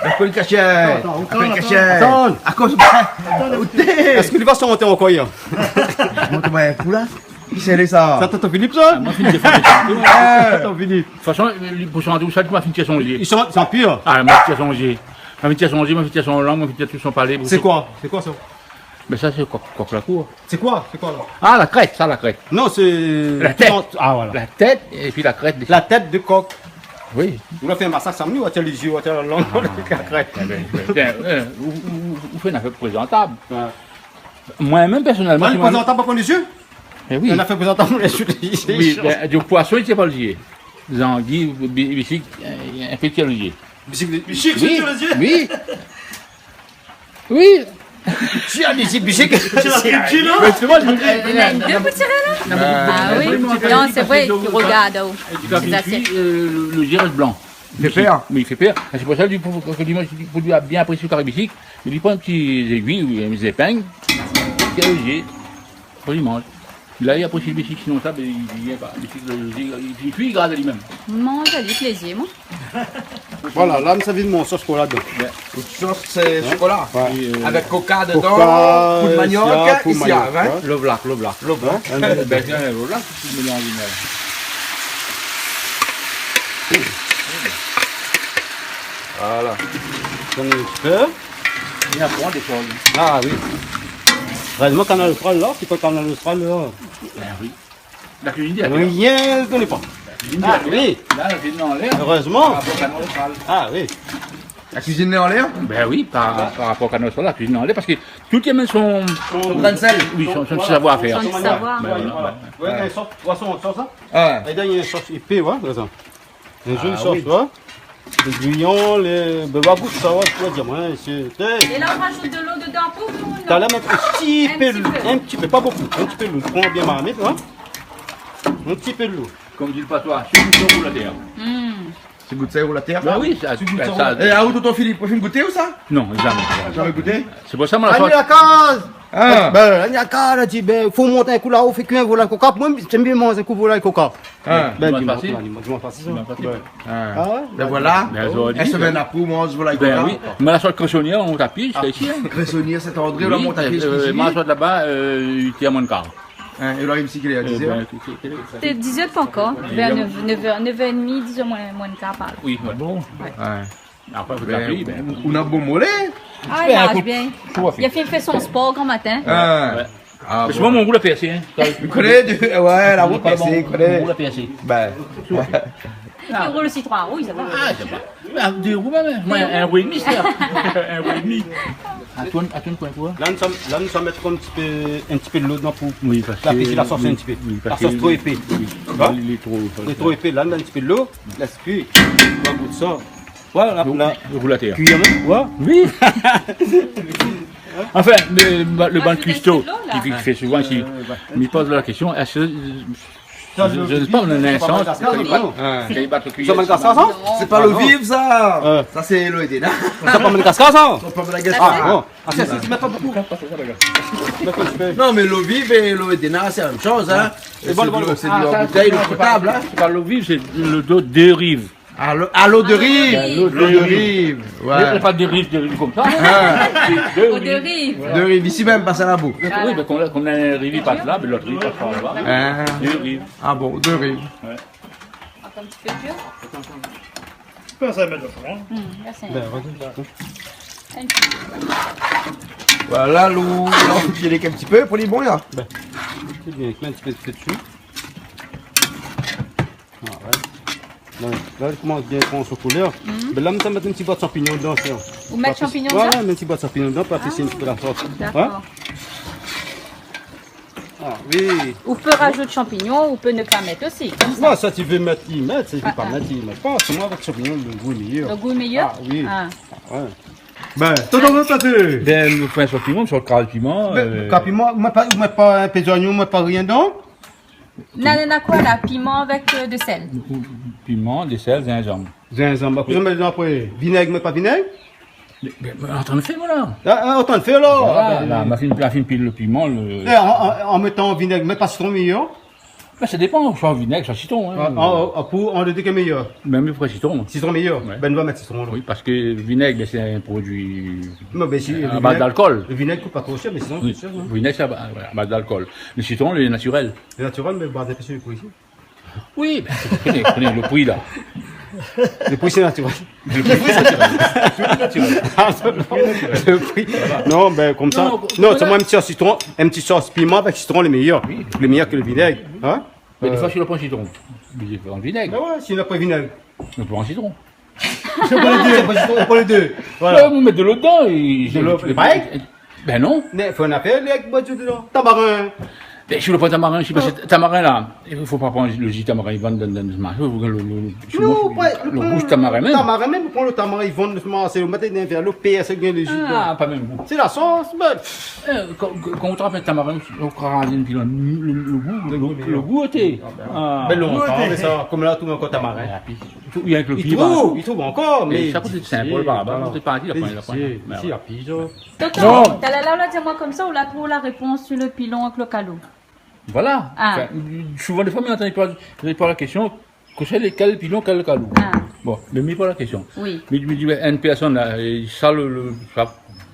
Appelle le cachet. Appelle le cachet. Attends. À cause de Est-ce que tu vas monter encore hier? Montre-moi un coup là. Qui c'est ça? C'est Tonton Philippe, ça? Moi, je finis de faire Tonton Philippe. de toute façon, pour changer tout ça, tu m'as fini de songer. Ils sont pires. Ah, moi, je suis songer. Ma fini de songer, ma fini de son langue, ma fini de tout son palais. C'est quoi? C'est quoi ça? Mais ça, c'est coq la cour. C'est quoi? C'est quoi là? Ah, la crête, ça, la crête. Non, c'est. La tête. Ah, voilà. La tête et puis la crête. La tête de coq. Oui. Vous avez fait un massacre samedi ou as-tu les yeux, ou as-tu la langue, la crête? Vous faites une affaire présentable. Moi-même, personnellement, Le présentant pas pour les yeux? oui. On a fait présentable les yeux. Oui, du poisson, il ne sait pas le dire. Zanguille, bichic, un petit lié. Chic, Oui, sur les yeux? oui. Oui. Tu as des bichic. Mais tu vois, je me dis. Il y en a deux pour tirer là? Ah oui? Non, c'est vrai, tu regardes. Oh. Tu as Les une assiettes. fille, le gire reste blanc. Il fait peur. Oui, il fait peur. C'est pour ça que pour lui bien apprécier le carré bichic, il lui prend un petit aiguille ou des épingles, il a le gier, pour lui mange. Là, il apprécie le bichic, sinon ça, ben, il vient pas. Puis il garde lui-même. Mange, j'ai du plaisir, moi. Voilà, là, ça vient de mon sauce chocolat. Sauce, c'est chocolat. Et, Avec coca dedans, Coca, coup de manioc, siap, ici, manioc, hein? le black, le black. Le blanc. Ben, tiens, le black, tu mélanges Voilà. J'en ai un petit peu. Il apprend des choses. Ah oui. Réellement, Canal Austral là, c'est pas Canal Austral là. Ben oui. La cuisine d'hier. Rien, je ne connais pas. Ah oui, Là, la cuisine en l'air. heureusement. Par rapport à Canal Austral. Ah oui. La cuisine est en l'air? Ben oui, par rapport à Canal Austral, la cuisine en l'air, parce que toutes les mains sont. Au grain de sel? Oui, sont de savoir-faire. Sans le savoir. Ouais, il y a une sorte de poisson, ça. Ouais. Et là, il y a une sauce épée, ouais, par exemple. Une jolie sauce, ouais. Les grillons, les babagouts, ça va, tu vas dire, ouais, c'est. Et là, on rajoute de l'eau dedans pour nous, T'as non? là mettre un petit Un peu petit de l'eau, peu. un petit peu, pas beaucoup, un petit peu de l'eau. Prends bien marmite, ouais. Un petit peu de l'eau. Comme dit le patois, c'est une chose pour la terre. C'est goût de sel ou la terre? Ben oui, ça. Et à où tonton Philippe? Vous goûter ou ça? Non, jamais. Jamais goûté? C'est pour ça que la sorte. la case! Ah. Ben, il y a qu'à, là, dit, ben, faut monter un coup là-haut, fait qu'un volaille coca. Moi, j'aime bien manger un coup volaille coca. Ah. Ben, Dimanche dis-moi, passé. dis-moi, facile, ça. Ah. Ah ouais? Ben voilà. Ben, ça aurait dit, Une semaine après, on mange voilà Ben oui, mais la sorte cressonnière, on tapis, c'est ici. Hein. Cressonnier, c'est André, la Oui, montagne ici. ma sorte là-bas, il était à moins de quart. Et là, il me dit qu'il est à 10 heures. C'est 10 heures pas encore. Vers 9h30, 10h moins de quart par là. Oui, bon. Ouais. Après, il faut taper. Ben, On a beau mollet. Ah, il Ben, mange écoute, bien. tout va Il a faire. fait son sport grand matin. Ah. Ouais. Ah, C'est moi mon goût de percer. Hein. Tu connais ouais, la route passée, Mon connais. goût de percer. Ben. Il roule le citron à rouille, ça va. Ah, c'est pas. Ah, des roues, même. Moi, un roue et demi, c'est ça. Un roue et demi. Antoine, quoi? Là, nous sommes mettre un petit peu de l'eau dedans pour Oui, parce que. la péter la sauce un petit peu. Oui, La parce sauce que- trop épais. Oui, Hein? il est trop. Il est trop épais. Là, on met un petit peu de l'eau. Laisse cuire. On va goûter ça. Voilà, là. Le roule à terre. Cuire même. Ouais. Oui. Enfin, le banc de Rajouter cuistot, de l'eau, là. qui fait souvent ici, il pose la question, est-ce que. Je ne sais pas, on a un sens. Quand il bat le Ça cuillère. m'a ça, ça? C'est pas l'eau vive, ça. Ouais. Ça, c'est l'eau Edena. Ça pas Madagascar, ça? On peut la gâcher. Ah, bon. Ah, c'est mettre beaucoup. Non, mais l'eau vive et l'eau Edena, c'est la même chose, hein. C'est bon, de bon, l'eau- bon. c'est de l'eau en bouteille, l'eau potable, hein. C'est pas l'eau vive, c'est le dos de rive. À l'eau de rive. l'eau L'eau de rive. Il n'y a Ouais. pas de rive comme ça. Ah. C'est deux Au de rives. rive. De rive, ici même, passe à la boue. Oui, mais qu'on a un rive, il passe là, mais l'autre rive passe par là-bas. Ah. Deux rives. Ah bon, de rive. Attends un petit peu plus. peux ça mettre au fond. Là, c'est Ben, vas-y. un petit Voilà, l'eau, on piler un petit peu pour les bons là. C'est bien, un petit peu dessus. Ouais. Là, il commence bien à prendre son couleur. Ben là, on va mettre un petit boîte de champignons dedans. Vous mettez champignons dedans? dedans? Ouais, un petit boîte de champignons dedans pour apprécier un petit peu la sauce. D'accord. Ah, oui. Ou peut rajouter champignons, ou peut ne pas mettre aussi. Comme ça. Moi, ça, tu veux mettre, y mettre. Si tu veux pas mettre, y mettre pas. C'est moi avec champignons, le goût est meilleur. Le goût est meilleur? Ah, oui. Ah. Ouais. Ben, t'en veux pas tu? Ben, nous faisons sur le piment, sur le carré de piment. Piment, vous mettez pas un peu d'oignon, vous mettez pas rien dedans? Nanana quoi là? Piment avec de sel. Piment, des sels, gingembre. Gingembre. Après, vous mettez dedans après. Vinaigre, mais pas vinaigre? Mais en train de faire, voilà. Ah, autant le faire là. Voilà, Ben, là, ma fine pile le piment. en mettant vinaigre, mais pas citron meilleur. Ben, ça dépend, soit vinaigre, soit citron. Hein. On le dit que meilleur. Même le citron. Citron meilleur. Ouais. Ben, on va mettre citron là. Oui, parce que le vinaigre, c'est un produit Non, ben, si, à base d'alcool. Le vinaigre coûte pas trop cher, mais sinon, Oui, c'est cher. Hein. le vinaigre, c'est à base d'alcool. Le citron, il est naturel. C'est naturel, mais base d'épices pour ici. Oui, ben, prenez le prix là. Le prix, c'est naturel. Le prix, c'est naturel. Le prix. Non, ben, comme ça. Non, c'est moi un petit sauce citron, un petit sauce piment avec citron, le meilleur. Le meilleur que le vinaigre. Hein? Mais des fois, je le prends citron. Mais je prends le vinaigre. Ben ouais, s'il n'a pas de vinaigre. Je prends un citron. C'est pas les deux, c'est pas citron, c'est pas les deux. Ouais, Voilà. vous mettez de l'eau dedans et... De l'eau, pareil? Ben non. Mais faut en faire, les boîtes dedans. Tamarin. Ben, je le prends tamarin, je sais pas, c'est tamarin là. Il ne faut pas prendre le jus tamarin, ils vendent dans le marché. Non, Le rouge tamarin même. Tamarin, même, pour le tamarin, ils vendent le semence, le matin, ils vers le PS, le jus. Ah, pas même goût. C'est la sauce, ben. Quand on travaille avec tamarin, on carantine, puis le goût était. Ah, Ben, longtemps, mais ça, comme là, tout le monde encore tamarin. il y a avec le Il piment. trouve encore, mais. Ça coûte simple, par rapport. C'est pas dit, la première. Si, la pige. Tonton, t'as là, dis-moi comme ça, ou là, trouve la réponse sur le pilon avec le calot. Voilà. Ah. Enfin, souvent, des fois, on n'entend pas la question, que c'est quel pilon, quel calou. Ah. Bon, mais mis pas la question. Oui. Mais je me dis, une personne, là, ça,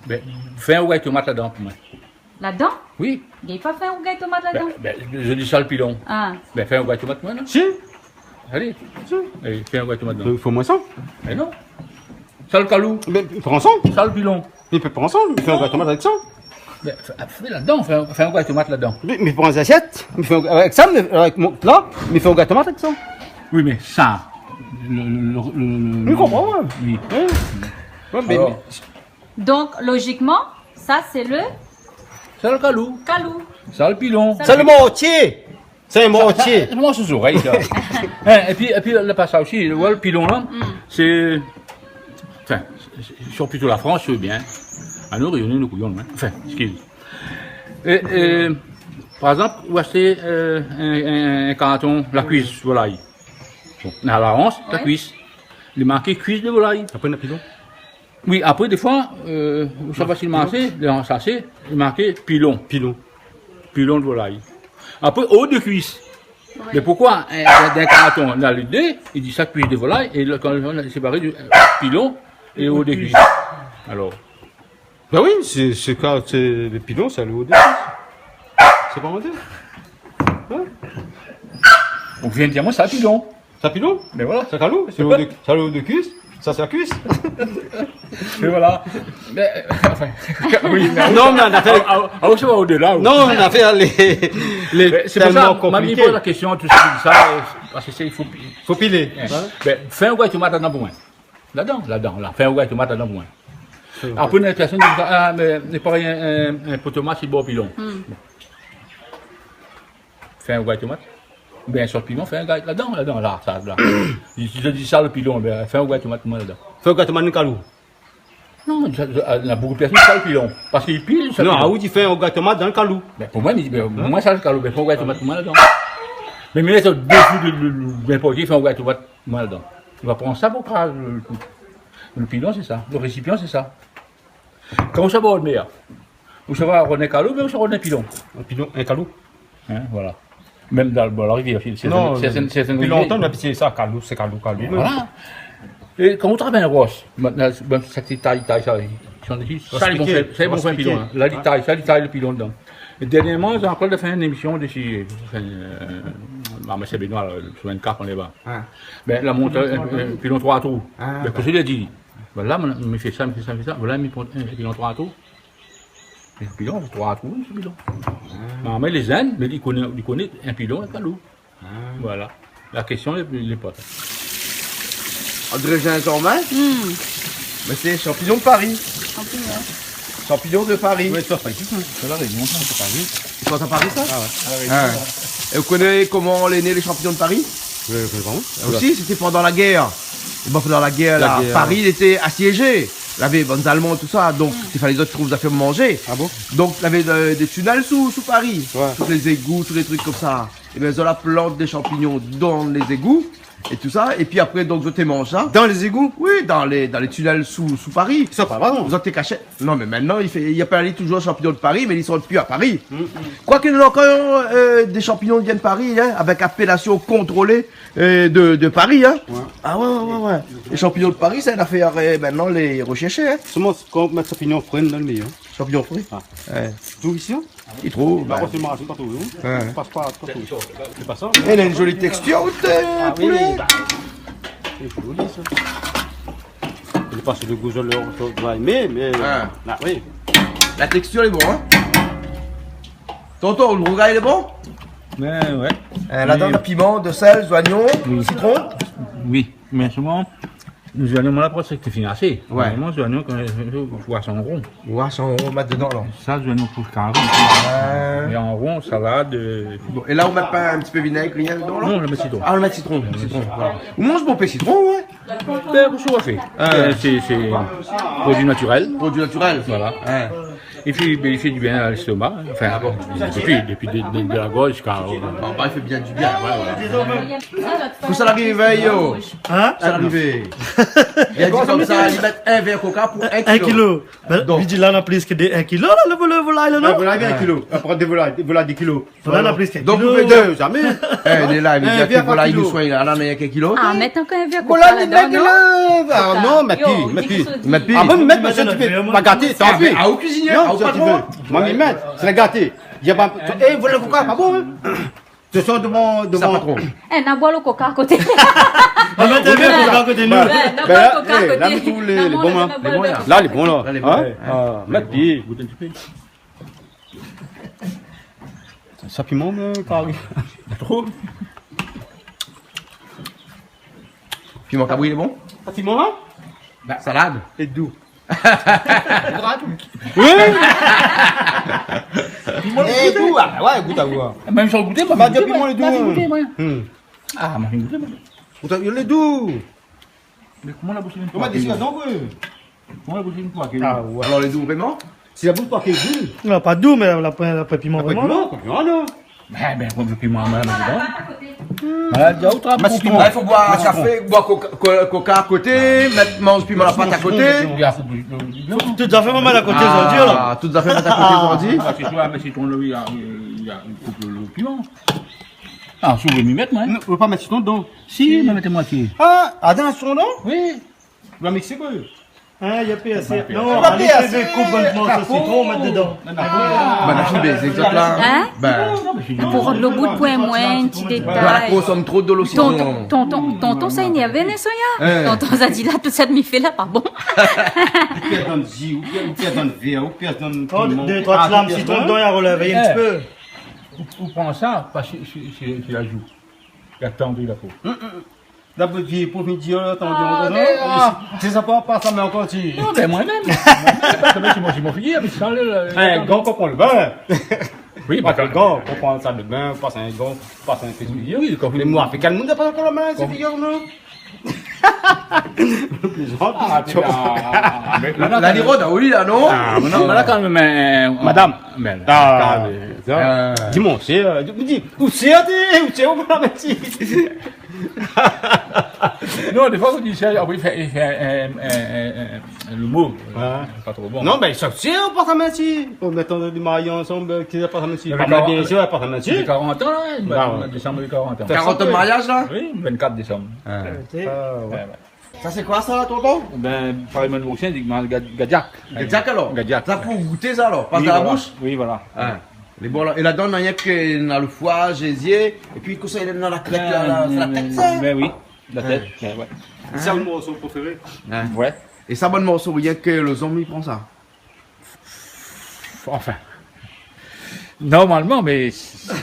ben, fais un rougail tomate là-dedans pour moi. Là-dedans? Oui. Il n'y a pas fait un rougail tomate là-dedans? Je dis ça le pilon. Ah. Ben, fais un rougail tomate moi, non? Si, Allez. Allez, fais un rougail tomate dedans. il faut moins ça. Mais non. Ça le calou. Mais il peut ensemble. Ça le pilon. Il peut pas ensemble. Il fait un gâteau tomate avec ça. Ben, fais là-dedans, fais un rougail tomate là-dedans. Mais il prend des assiettes. Il fait avec ça, avec mon plat. Mais il fait un gâteau tomate avec ça. Oui, mais ça. Je comprends, ouais. Oui. Ouais, mais. Alors, Donc, logiquement, ça, c'est le ça le calou. calou. Ça le pilon. Ça, C'est le mortier. C'est un mortier. Je mange aux oreilles, ça. Hein, et puis, le passage aussi, le pilon là, c'est. Enfin, sur plutôt la France, c'est bien. À nous, on est nos couillons, hein. Enfin, excuse. Par exemple, vous achetez un canton, la cuisse volaille. Bon, à la hanche, la Ouais. cuisse. Il est marqué cuisse de volaille. Après, un pilon. Oui, après, des fois, vous savez facilement assez, dans sachet, il est marqué pilon. Pilon. Pilon de volaille. Après, haut de cuisse. Mais pourquoi d'un canton, on a le dé, il dit ça cuisse de volaille, et quand on a séparé du pilon et haut de cuisse. Alors, Ben oui, c'est quand c'est le pilon, c'est le haut de c'est pas mentir. on vient de dire, moi, c'est un pilon. C'est un pilon. Mais voilà. C'est un calou. C'est le haut de cuisse. Ça, c'est la cuisse. Mais voilà. Mais, enfin, oui, mais Non, mais on a fait. on se va au-delà. oui. Non, on a fait les. Mais c'est pour ça, tellement m'a mis compliqués. pas la question, tout ça, parce que c'est, il faut. Faut piler. Ben, fais un rougail tomate là-dedans pour moi. Là-dedans, là. Fais un rougail tomate là-dedans pour moi. Après, une personne dit, ah, mais c'est pas un pot de tomate, c'est bon pilon. Bon. Fais un rougail tomate. Ben, sur le pilon, fais un rougail là-dedans, là, ça, là. Je dis ça, le pilon, ben, fais un rougail tomate pour moi là-dedans. Faut que tu manges un calou. Non, il y a beaucoup de personnes qui font le pilon. Parce qu'ils pilent, ça. Non, pilon. à où tu fais un gâteau tomate dans le calou. Ben, pour moi, pour moi, ça, le calou, ben, fais un rougail tomate pour moi là-dedans. Mais là, c'est au-dessus de l'importé, fais un rougail tomate pour moi là-dedans. Il va prendre ça pour faire le pilon, c'est ça. Le récipient, c'est ça. Comment ça va le meilleur? Ou ça va René Calou, mais ou ça va René Pilon? Un pilon, un calou. Hein, voilà. Même dans la rivière, c'est Non, un depuis longtemps, on a pitié ça, calou, c'est calou. Voilà. Et quand on travaille un roche, maintenant, ça c'est taille, ça. Ça, c'est bon pour un pilon. Là, il taille le pilon dedans. Et dernièrement, j'ai encore fait une émission de chez mais c'est bien, sur une carte, on est bas. Ah. Ben, la montre, pilon 3 trous. Ah, Ben, qu'est-ce qu'il a dit? Voilà, on me fait ça, me fait ça, me fait ça. Voilà, il pilon 3 trous. Un pilon, 3 trous, c'est pilon. Mais les ânes, mais ils connaissent un pilon et un calou. Voilà. La question, les potes. André Gingormin, mais c'est champignon de Paris. Champignon de Paris. Oui, ça, c'est la réunion, c'est pas vu. Ils sont à Paris, ça? Ah ouais. Ah. Et vous connaissez comment est né les champignons de Paris? Aussi, c'était pendant la guerre. Et bon, pendant la guerre, là, Paris il était assiégé. Il y avait les Allemands et tout ça, donc il fallait d'autres choses à faire manger. Ah bon? Donc il y avait des tunnels sous Paris. Ouais. Tous les égouts, tous les trucs comme ça. Et bien, ils ont la plante des champignons dans les égouts. Et tout ça, et puis après, donc, je mange ça. Dans les égouts? Oui, dans les tunnels sous Paris. Ça pas vraiment. Vous êtes cachés. Non, mais maintenant, il y a pas aller toujours champignons de Paris, mais ils sont plus à Paris. Quoique, il y a encore des champignons qui viennent de Paris, hein, avec appellation contrôlée de Paris, hein. Ouais. Ah ouais. Les champignons de Paris, c'est une affaire, maintenant, les rechercher, hein. Seulement, quand on met champignons frais dans le milieu. Champignons fruits. Ah. Ouais. Tout ici, hein? Ils trouvent. Bah, c'est marrant, c'est pas tout. Ouais. Ça passe pas tout. C'est pas ça? Elle a une jolie texture, poulet. C'est joli ça. Je pense que le goût, je dois aimer, mais. Ah. Ah oui. La texture est bonne, hein. Tonton, le rougail est bon? Mais ouais. Là-dedans, le piment, de sel, d'oignon, citron. Oui, mais souvent, nous allons là pour c'est financé. Ouais. Vraiment, nous allons quand je vois ça en rond. Ouais, ça, on va mettre dedans, là. Ça, nous allons pour carré. Et en rond, salade. Bon, et là, on met pas un petit peu vinaigre, rien dedans, là? Non, le citron. Ah, on met citron. Voilà. On mange bon peu citron, ouais. Ben, qu'est-ce qu'on va faire? C'est produit naturel. Produit naturel. Voilà. Hein. Et puis, il fait du bien à l'estomac. Enfin, depuis de la gorge jusqu'à. Bon, bah, il fait bien du bien, ouais. Faut ça l'arrive, yo. Hein? Ça l'arrive. Il a dit comme ça, il met un verre coca pour 1 kilo. 1 kilo. Ben, Donc. il dit là, on a plus que des 1 kilo, là, le volaille, là, non? Voilà, bien un kilo. Après, des volailles 10 kilos. Là, on a plus qu'un Donc, kilo. vous faites deux. Jamais. Il est là, il dit Un que verre voilà, par il nous kilo. soigne, là, on a quelques kilos. Ah, mettons quand même un Voilà, coca les là-dedans, mecs non? là. Ah non, mais Yo, qui? Mais qui? Mais puis, Ah bon, mais parce que Imagine, tu peux moi, pas gâter, t'as envie. au cuisinier, Non, au ça tu patron. veux. Moi, m'y mettre, c'est la gâter. Il y a pas. Eh, voilà le coca, pas bon, hein? Ce sont de mon. Ça, patron. Eh, n'a boire le coca à côté. On met un verre coca à côté de nous. Ouais, n'a boire le coca à côté. Là, mais tous les Non, bons, non, hein. n'a pas le verre. Là, les bons, là. Là, les bons, Hein? ouais. Ah, mettre pied. Goûte un petit peu. Ça piment, mais carré. Trop. Piment cabri, il est bon? Ça piment, hein? Salade. Et doux. Et doux, ah, ouais, goûte à voir. Même sans goûter, Bah, dis piment, les doux. moi. Hum. Ah, m'a fait goûter, moi. Goûte à les doux. Mais comment la bouche d'une Comment fois? des non, oui. Comment la bouche d'une fois? Ah, ouais. Alors, les doux, vraiment? Si la bouche pas qu'elle est doux. Non, pas doux, mais la piment vraiment, là. Non, non. Ben, comme le piment à main, dedans. Malade, déjà, au travail. Mais citron. Il faut boire un café, boire coca à côté, mange piment à la pâte à côté. Tout à fait mal à côté, ça veut dire, là. Ah, tout à fait mettre à côté aujourd'hui. Ah, c'est toi, mais citron, il coupe le piment. Ah, si vous voulez m'y mettre, moi. On ne peut pas mettre citron dedans. Si, me mettez moitié. Ah, dans un citron dedans? Oui. On va mixer quoi? Hein, il y a PSC. Non, On va allez, PSC. PV, coupe bonnement ce citron, on met dedans. Ben, la fille, c'est exact là. Hein? Ben, Pour rendre le bout de point moins, un petit voilà, détail. consomme trop de l'eau citron. Tonton, ça énervé, n'est-ce Hein. pas? Tonton, ça dit là, tout ça de m'y fait là, pas bon. Ou pièce dans le jus, ou pièce dans le verre, ou pièce dans le Oh, piment. deux, trois Ah, flammes, pièce citron dans- dedans, il y a relevé un petit peu. Vous prenez ça, parce que c'est la joue. Il a tendu la peau. D'abord, j'ai pour midi, là, t'en Ah, dis, mais, ah. c'est ça pas ça, mais encore, tu. Non, ben moi-même. Parce que c'est mon fille, mais ça, Un gant qu'on prend le bain. Oui, Pas parce un gant, on prend ça de bain, passe un gant, passe un fessier. oui, quand Les mois africains, le monde n'a pas encore la main, c'est figure, non? Ah, tu vois. La lirode, ah oui, là, non? Ah, mais non, mais là, quand même. Madame. Ben, Ah, dis-moi, c'est, dis, où c'est, on va la mettre ici. non, des fois, vous dites ça, ah oui, il fait le mot. Pas trop bon. Non, ben, ça, c'est, on passe la main ici. On met des mariés ensemble, qui passe la main ici. Avec Pas mal, bien sûr, elle passe la main J'ai ici. 40 ans, là, Ah, ouais. décembre, j'ai 40 ans. 40 ans de mariage, là? Oui, 24 décembre. Ça, c'est quoi, ça, tonton? Ben, par les Mauriciens, dit Gadiac. Gadiac, alors? Gadiac. Ça, pour goûter ça, alors? Passe Oui, dans la voilà. bouche? Oui, voilà. Hein. Les bons, là. Et là-dedans, il y a que dans le foie, gésier, et puis, comme ça, il est dans la crête, là, c'est la tête, ça? Ben oui, la tête. Ben ouais. C'est le morceau préféré. Ouais. Et ça, bon morceau, il y a que le zombie prend ça. Enfin. Normalement, mais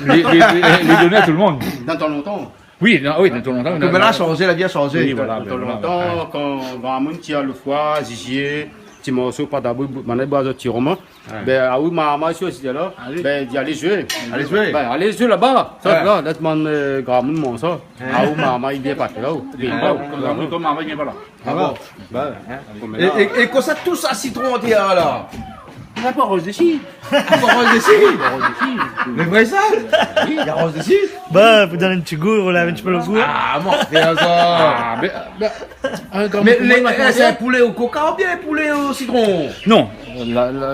les donner à tout le monde. Dans ton longtemps. Oui, oui, dans tout longtemps. Comme là, a changé, la vie a changé. Oui, voilà. Dans ton longtemps, quand grand monde tient le foie, zizier, petit morceau, pas d'abord, mané bois de petit roman. Ben, ah oui, ma maman aussi là. Ben, d'y aller jouer. Allez jouer. Ben, allez jouer là-bas. Ça, là, là, demande grand monde, mon ça. Ah oui, maman, il vient pas là-haut. Comme maman vient pas là. Ah bon? Ben, Et comme ça, tout ça, citron, t'es là. On n'a pas rose d'ici. Ah, bon, rose de ci. Mais vrai ça? Oui, il y a rose de ci. Bah, pour donner un petit goût, on lave un petit peu le goût. Ah, mort, c'est ça. Ah, Mais c'est un poulet au coca ou bien un poulet au citron? Non,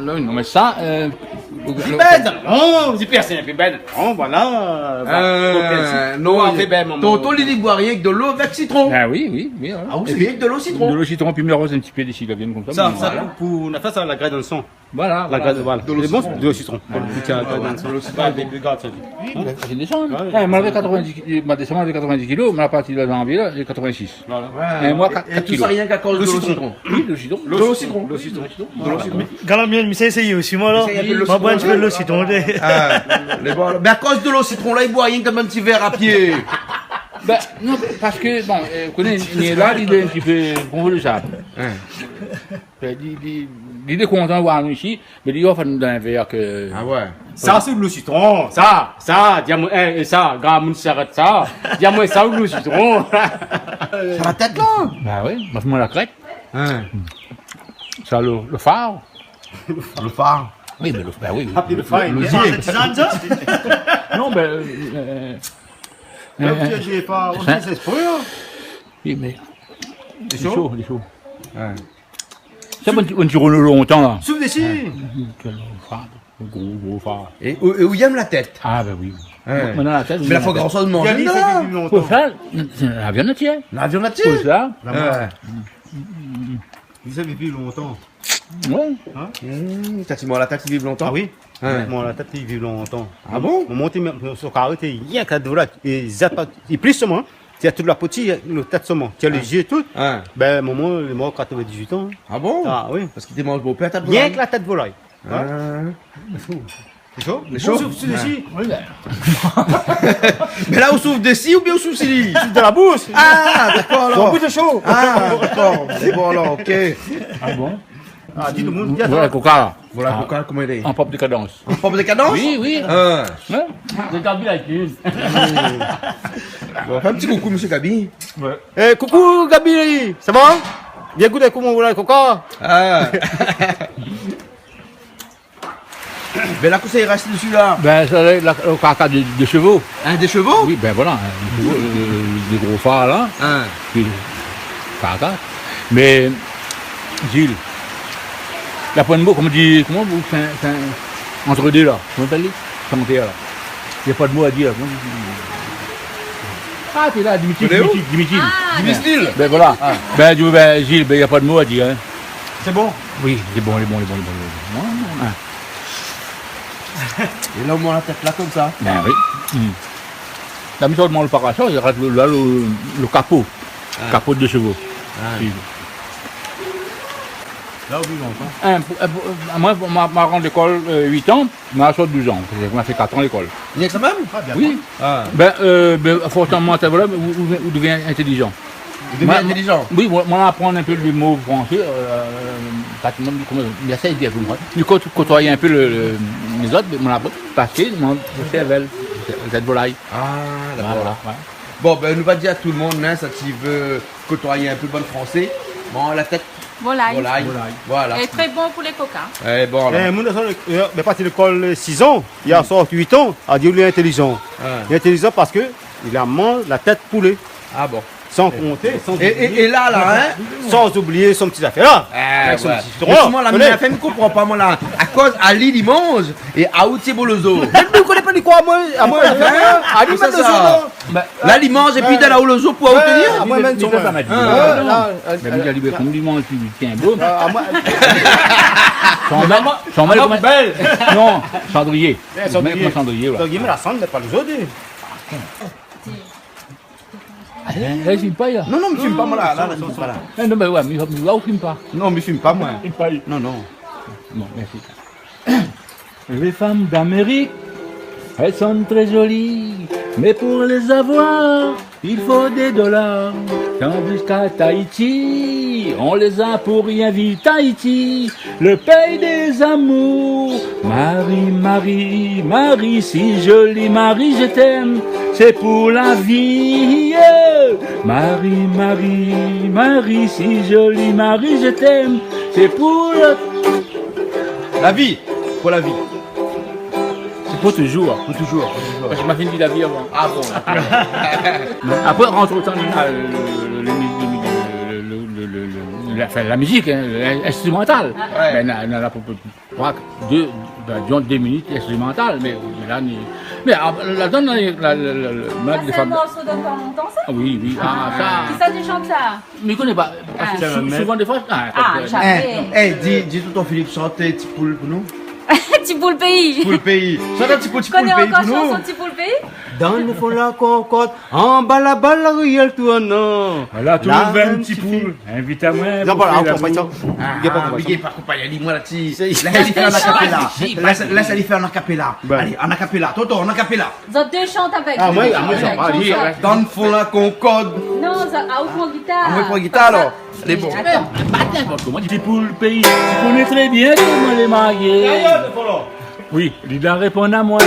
non, mais ça. Bête! oh, c'est personne, c'est bête. Oh, voilà. Non, c'est bête, maman. Tonton, il dit boit rien que de l'eau avec citron. Ah oui, oui, oui. Ah oui, c'est rien que de l'eau De citron. l'eau citron, puis me rose un petit peu d'ici, la vienne comme ça. Ça, pour on a fait ça la graine dans le sang. Voilà. La graine, voilà. De l'eau C'est bon, citron. de l'eau citron. Pour le petit la graine dans le sang. C'est pas des gars, ça dit. J'ai descendu. Moi, j'avais 90 kilos, ma descente avait 90 kilos, mais à partir de janvier, là, j'ai 86. Et moi, 4 Et tout ça kilos. rien qu'à cause de l'eau citron. Oui, le citron. De l'eau citron. Le citron. Quand bien, mais c'est essayé aussi, moi, là. Essaye un peu le Ma boîte, je citron, fais le citron. Mais à cause de l'eau citron, là, il boit rien comme un petit verre à pied. Ben, non, parce que, bon, vous connaissez, il est là, il est un petit peu gonflé de sable. Il est content de voir nous ici, mais il offre nous un verre que. Ah ouais. Ça, c'est de l'eau citron. Ça, dis-moi, ça, grand monde s'arrête ça. Dis-moi, ça, de l'eau citron. Ça va tête là. Bah oui, moi la crête. Ça, le phare. Le phare. Oui, mais ben oui. Ah, puis le phare, il C'est tisane, ça? Non, ben. J'ai pas, on Hein? sait, c'est pour eux. Oui, mais. C'est Il est chaud. chaud, il est chaud. Ça, on tire longtemps, là. Souffle d'ici. Quel phare. Gros phare. Et où il aime la tête. Ah, ben oui. Ouais. Maintenant, la tête. Mais il faut grand chose de manger. Yannick, là. ça fait Pour longtemps. ça, la viande entière. L'avion Pour là-dessus. ça, Il s'est vécu longtemps. ouais. T'as dit, moi, la tête, il vive longtemps. Ah oui? Ouais. Moi, la tête, il vit longtemps. Ah bon? Mon monté sur carré, il y a 4 dollars. Et plus seulement, tu as toute la petite, le tête seulement. Tu as les yeux tout. Hein. Ben, maman, il est mort quand tu avais 18 ans. Ah bon? Ah oui. Parce qu'il te mange beau père, t'as Rien que la tête volaille. Ah. C'est chaud? C'est chaud? Souffle dessus. Mais là, on souffle de ci ou bien on souffle ci? De la bouche. Ah, d'accord Ton alors. bouche est chaud. Ah, d'accord. C'est bon alors, ok. Ah bon? Ah, dis le monde. Voilà, coca, là. Voilà, Ah. pourquoi, comment il est? En pop de cadence. En forme de cadence? Oui, oui. Ah. Ouais. Regarde bien la cuisse. Bon, fais un petit coucou, monsieur Gabi. Eh, coucou, Gabi. Ça va? Viens goûter comment vous la coca. Ah. Mais là, qu'est-ce qu'il reste dessus là? Ben, c'est le caca de chevaux. Un des chevaux? Oui, ben voilà, des gros phares là, Hein. puis caca. Mais, Gilles, la pointe de mots, comment vous, c'est entre deux là, comment t'appelles chanter là. Il n'y a pas de mots à dire. Ah, t'es là, Dimitri. Difficile. Ben voilà. Ben, Gilles, ben, il n'y a pas de mots à dire. Hein. C'est bon? Oui, il est bon. Hein. Et là, on met la tête là comme ça. Ben oui. La méthode de préparation, il reste là le capot. Capot de chevaux. Puis, Là, on vit longtemps. moi, ma rentre d'école 8 ans, ma sorte 12 ans. J'ai fait 4 ans l'école. Il y a quand même? Oui. Ah. Ben, forcément, vous devenez intelligent. Il devient intelligent. Oui, moi, apprendre un peu les mots français, pratiquement, il y a ça à dire pour moi. Du coup, côtoyer un peu les autres, mon apprendre, parce que mon cervelle, cette volaille. Ah, d'accord. Voilà. Bon, ben, on nous va dire à tout le monde, hein, ça, s'il veut côtoyer un peu le bon français. Bon, la tête, Volaille. volaille. Voilà. Et très bon pour les coca. Eh, bon, là. Eh, mon garçon, mais parti de l'école 6 ans, il a sorti 8 ans, a dit qu'il est intelligent. Ah. Il est intelligent parce que il a mangé la tête poulet, Ah, bon. sans compter, Et là, hein? sans oublier son petit affaire là. Eh, son ouais. petit Et citron. moi, la Connais. mienne femme ne comprend pas, moi, là. À cause, Ali, il mange, et Aouti, Bolozo. Mais ne connais pas du quoi, moi, à moi, à lui, C'est mettre ça. le jour, Là, il mange, et puis, dans la Olozo pour là. obtenir. À moi, même, Il fait pas mal. là, Mais il a libéré compliment, puis tiens, boum. à moi. Sans mal comme belle. Non, cendrier. Cendrier. Mets cendrier, Donc, il met la sonde, mais pas les autres. Elle filme pas, là. Non, non, me filme pas, moi, là, je filme pas, là. Non, mais ouais, mais là, on filme pas. Non, me filme pas, moi. Non, Non. bon, merci. Les femmes d'Amérique, elles sont très jolies, mais pour les avoir, il faut des dollars. Tandis qu'à Tahiti, on les a pour rien vu. Tahiti, le pays des amours. Marie, Marie, Marie, si jolie, Marie, je t'aime, c'est pour la vie. Marie, Marie, Marie, si jolie, Marie, je t'aime, c'est pour La vie, pour la vie. C'est pour toujours. Pour toujours. Parce que ma fille vit la vie avant. Ah bon. Après, rentre autant la musique instrumentale. Ouais. Mais on a pour 2 minutes instrumentales. Mais là-dedans, C'est un morceau de temps longtemps, ça? oui, oui. Ah, ça. Qui ça tu chantes ça? Mais je connais pas. Parce que souvent, des fois. Jamais. Dis tout ton Philippe, chante petit poule pour nous. Petit pour le pays. Pour le pays. Chante un petit peu Tu pour le connais pays encore pour nous. chanson petit pour le pays? Dans le fond, la concorde, en bas la balle, la ruelle, tout en or. Voilà, tout le monde veut un petit poule. Invite-moi. Non, voilà, encore, pas ça. Bigé par compagnie, dis-moi là-dessus. Laisse aller faire en acapella. Laisse aller faire en acapella. Allez, en acapella. Toto, en acapella. Vous autres deux chantent avec. Ah, moi, Avec j'en parle. chanson. Dans le fond, la concorde. Non, ça a aucun guitare. On met pour la guitare alors. C'est bon. Attends. Comment tu pour le pays? Tu connais très bien comment les mariés. Oui, il a répondu à moi.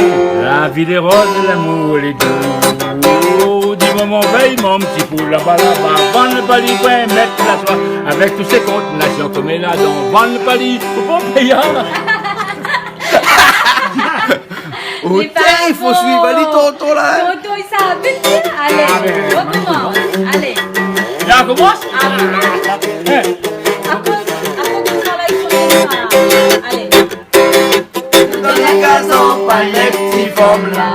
La vie des roses, l'amour, les deux. Oh, dis-moi mon veille, mon petit poule, là-bas, là-bas. Vendre le pali, ouais, mettre la soie. Avec tous ces contenations comme elle a dans. Vendre le pali, faut pas payer. Oh, il faut suivre. Allez, Toto là. Toto, il s'habite. Allez, autrement. Allez. Là, on commence? Après, tu travailles sur les mains. Allez. Dans les gazons, pas les petits formes là.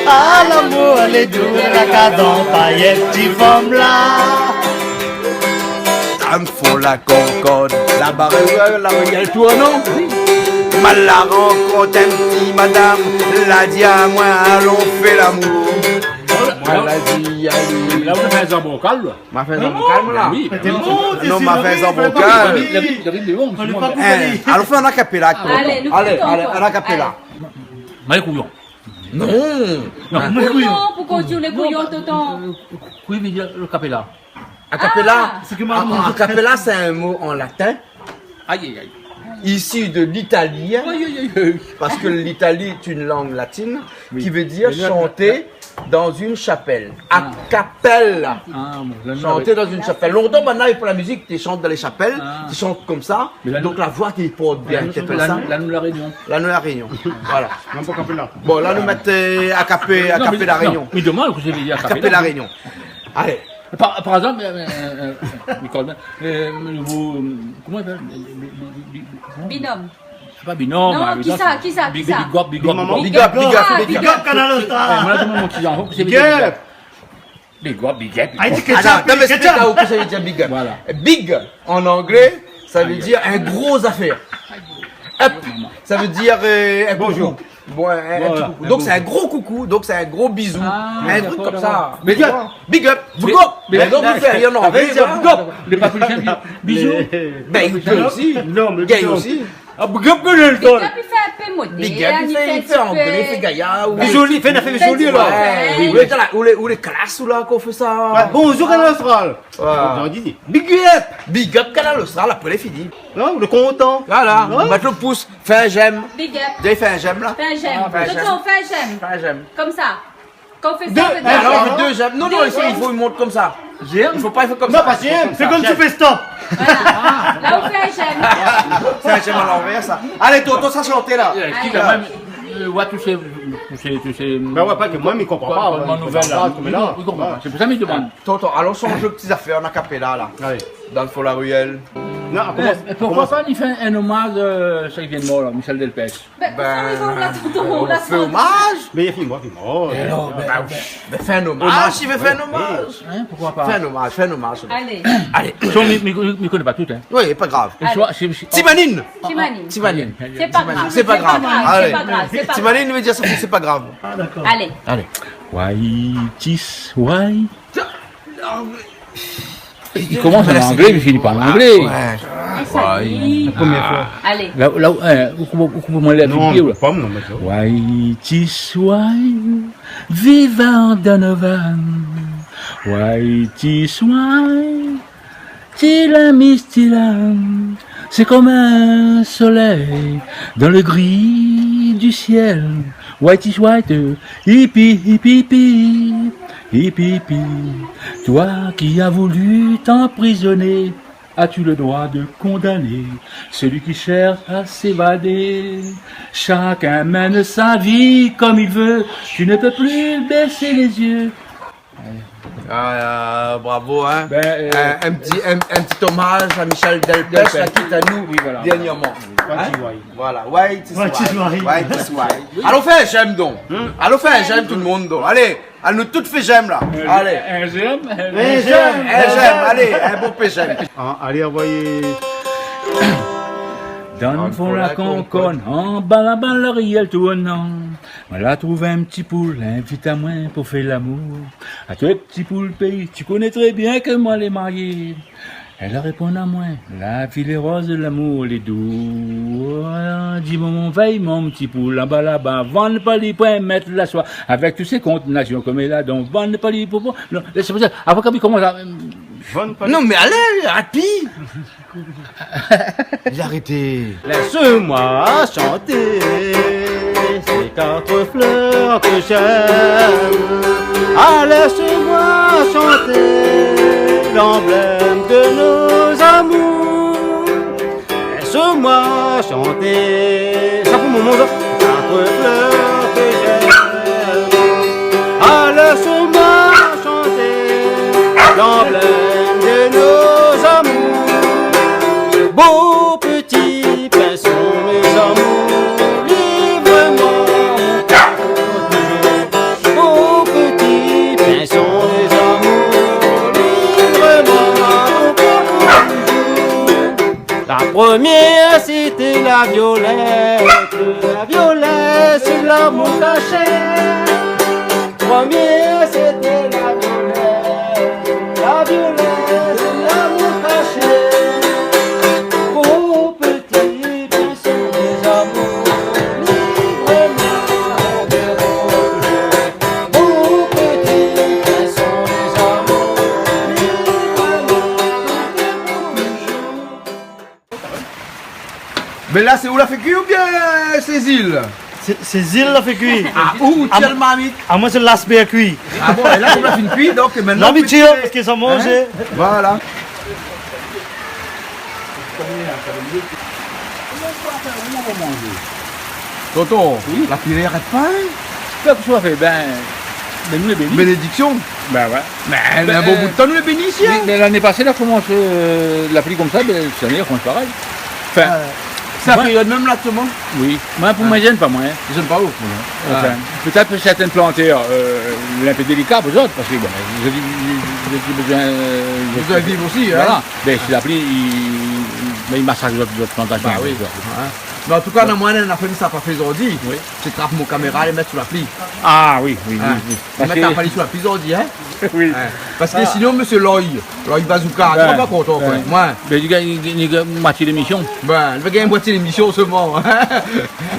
Ah, l'amour, elle est douce, la cadence, paillettes, petit femme là. Ça me font la concorde. La barre, la ruelle tourne, non? Mal la rencontre, un petit madame. L'a dit à moi, allons faire l'amour. Moi, l'a dit, allez. Là, on fait un jambon calme. M'a fait un jambon calme là? Oui, Non, m'a fait un jambon calme. il arrive des bons. Alors, fais un acapella. Allez, nous Allez, foutons allez, encore. un acapella. Mais les couillons. Non. Couillon, pourquoi tu les couillons, Toton? Oui, mais le capella. Acapella, Ah. acapella, c'est un mot en latin Aïe, aïe, aïe. issu de l'italien, Aïe, aïe, aïe. parce que l'Italie est une langue latine qui veut dire chanter dans une chapelle. A cappella. Ah, bon, Chanter dans une chapelle. Longtemps maintenant, pour la musique, tu chantes dans les chapelles, tu chantes comme ça, Mais là, donc la voix t'y porte bien. Tu appelles ça Là, nous la réunion. la Nouvelle Réunion. Voilà. Même pas capella. Bon, là, nous mettons à capé la Réunion. Mais demande que j'ai dit à À capé la Réunion. Allez. Par exemple, Nicole, vous, comment il s'appelle? Binôme. C'est pas binôme. Non, mais qui ça, qui ça, Big qui ça? up, big up. Maman. Big up, big up, Ah, big big up. Regarde Canal Star. Moi, je demande mon petit enfant, c'est Big up. Big up, big up. Ah, il dit Attends, ketchup, t'as m'expliqué ketchup. où que ça veut dire big up. Voilà. Big, en anglais, ça veut dire un gros affaire. Up, ça veut dire un bonjour. Bon, un petit coucou. Donc c'est un gros coucou, donc c'est un gros bisou. Ah, Un d'accord, truc comme d'accord. ça. Mais Big up, big up, big up. Mais donc il fait rien en anglais, big up. Les papouilles, bisous. Ben il fait aussi. Non, mais Gay aussi. Ah, big up que je le Big donne. up, il fait un peu moderne. Big up, il fait anglais, il fait gaillard. Joli, fais une affaire jolie là. Ouais, ou les classes ou là qu'on fait ça. Bonjour Canal Austral. Ouais. J'en dis. Big up. Big up, Canal Austral, après les fini. Non, le content. Voilà, mettre le pouce, fais un j'aime. Big up. Déjà fait un j'aime là. Fais un j'aime. fais un j'aime. Toton, fais un j'aime. Fais un j'aime. Comme ça. Quand on fait ça, on fait Alors, ça. on fait deux j'aime. Non, non, il faut une montre comme ça. J'aime. Il faut pas faire comme Non, ça. pas j'aime. C'est comme tu fais stop. Voilà. Là, on fait un j'aime. C'est un j'aime à l'envers ça. Allez, Toto, ça chanter là. Qui quand même, ouais, tous ces, Ben ouais, pas que moi, mais il comprend pas. bonne nouvelle là. Il comprend pas. C'est pour ça que je demande. Toto, allons changer les petites affaires en acapella là. Allez. Dans le fond la ruelle. Non, Pourquoi pas il fait un hommage à celui qui vient de mort, là, Michel Delpech? On On fait hommage. Mais il filme, Mais fais un hommage, il veut faire un hommage. Hein, pourquoi pas? Fais un hommage. Allez, Allez. Je ne connais pas tout, hein. Oui, pas grave. Timanine. Timanine. Timanine. C'est pas grave. C'est pas grave. C'est pas grave. C'est pas grave. Timanine veut dire ça, c'est pas grave. Allez. Allez. Why, tis, why? Il commence en anglais, mais il finit pas en anglais. Ouais. Ça y est. Première fois. Allez. Là, vous pouvez m'en aller à Non, pied, là. pas non, mais ça. Why, tis, why? Vivant Donovan. Why, tis, why? Tilam. C'est comme un soleil dans le gris du ciel. White is white, hippie, hippie, hippie, hippie, hippie. Toi qui as voulu t'emprisonner, as-tu le droit de condamner celui qui cherche à s'évader? Chacun mène sa vie comme il veut, tu ne peux plus baisser les yeux. Bravo, hein. Ben, un petit hommage à Michel Delpech, là, qui est à nous Oui, voilà. dernièrement. Hein? Voilà, white is White is white. white is white. Allons faire j'aime donc. Allons faire j'aime tout le monde donc. Allez, à nous toutes fait j'aime là. Allez. Un j'aime, J'aime, allez, un beau peu j'aime. Allez, envoyer. Dans le fond la concorde, en bas là-bas l'oriel tournant. On l'a trouvé un petit poule, invite à moi pour faire l'amour. À toi petit poule pays, tu connais très bien que moi les mariés. Elle répond à moi, la fille est rose de l'amour, les doux. Dis-moi mon veille, mon petit poule, là-bas, vendre pas les points, mettre la soie. Avec tous ces contenations comme elle a, donc vendre pas les points. Non, c'est pour ça, après quand il commence à... Non mais allez, rapide. J'ai arrêté. Laisse-moi chanter ces quatre fleurs que j'aime. Ah, laisse-moi chanter l'emblème de nos amours. Laisse-moi chanter. Ça pour mon monde. Quatre fleurs que j'aime. Ah, laisse-moi chanter l'emblème de nos amours. Beaux petits pinsons, mes amours, livre-moi mon cœur toujours. Beaux petits pinsons, mes amours, livre-moi mon cœur toujours. La première c'était la violette c'est l'amour caché. Première c'était la violette c'est l'amour caché. Beaux petits pinsons des amours, livre-moi mon cœur toujours. Beaux petits pinsons des amours, livre-moi mon cœur toujours. Mais là c'est où la fait cuire ou bien ces îles? Ces îles là fait cuire. Ah, où tu as le mamite? Ah, moi c'est l'aspect cuit. Ah bon, et là on a fait une cuire, donc maintenant... L'habitude, parce qu'ils sont mangés. Voilà. Tonton, la cuillère arrête pas, hein? Qu'est-ce que tu as fait? Ben nous les bénis. Bénédiction. Ben ouais. Mais elle a un bon bout de temps, nous les bénissons. Mais l'année passée, elle a commencé l'appli comme ça, mais cette année, elle commence pareil. Enfin, C'est la période même là, tout le monde. oui. Moi, pour moi, je n'aime pas, moi. Hein. Ils sont pas ouf. Enfin, peut-être pour certaines plantées, un peu délicat pour eux autres, parce que bon, j'ai besoin... Vous devez vivre aussi, hein? Voilà. Mais si l'appli, il massacre d'autres plantations. Bah oui. Mais en tout cas, dans moi, on a fait ça pas fait aujourd'hui. Oui. C'est trappe mon caméra et les mettre sur l'appli. Ah oui, oui, Hein. oui. On met la palisse sur l'appli aujourd'hui, hein? Oui. Hein. Parce que sinon, monsieur Loy Bazooka, tu vas pas content, quoi. Moi, Mais il y a une moitié d'émission. ben, il va gagner une boîtier d'émission seulement.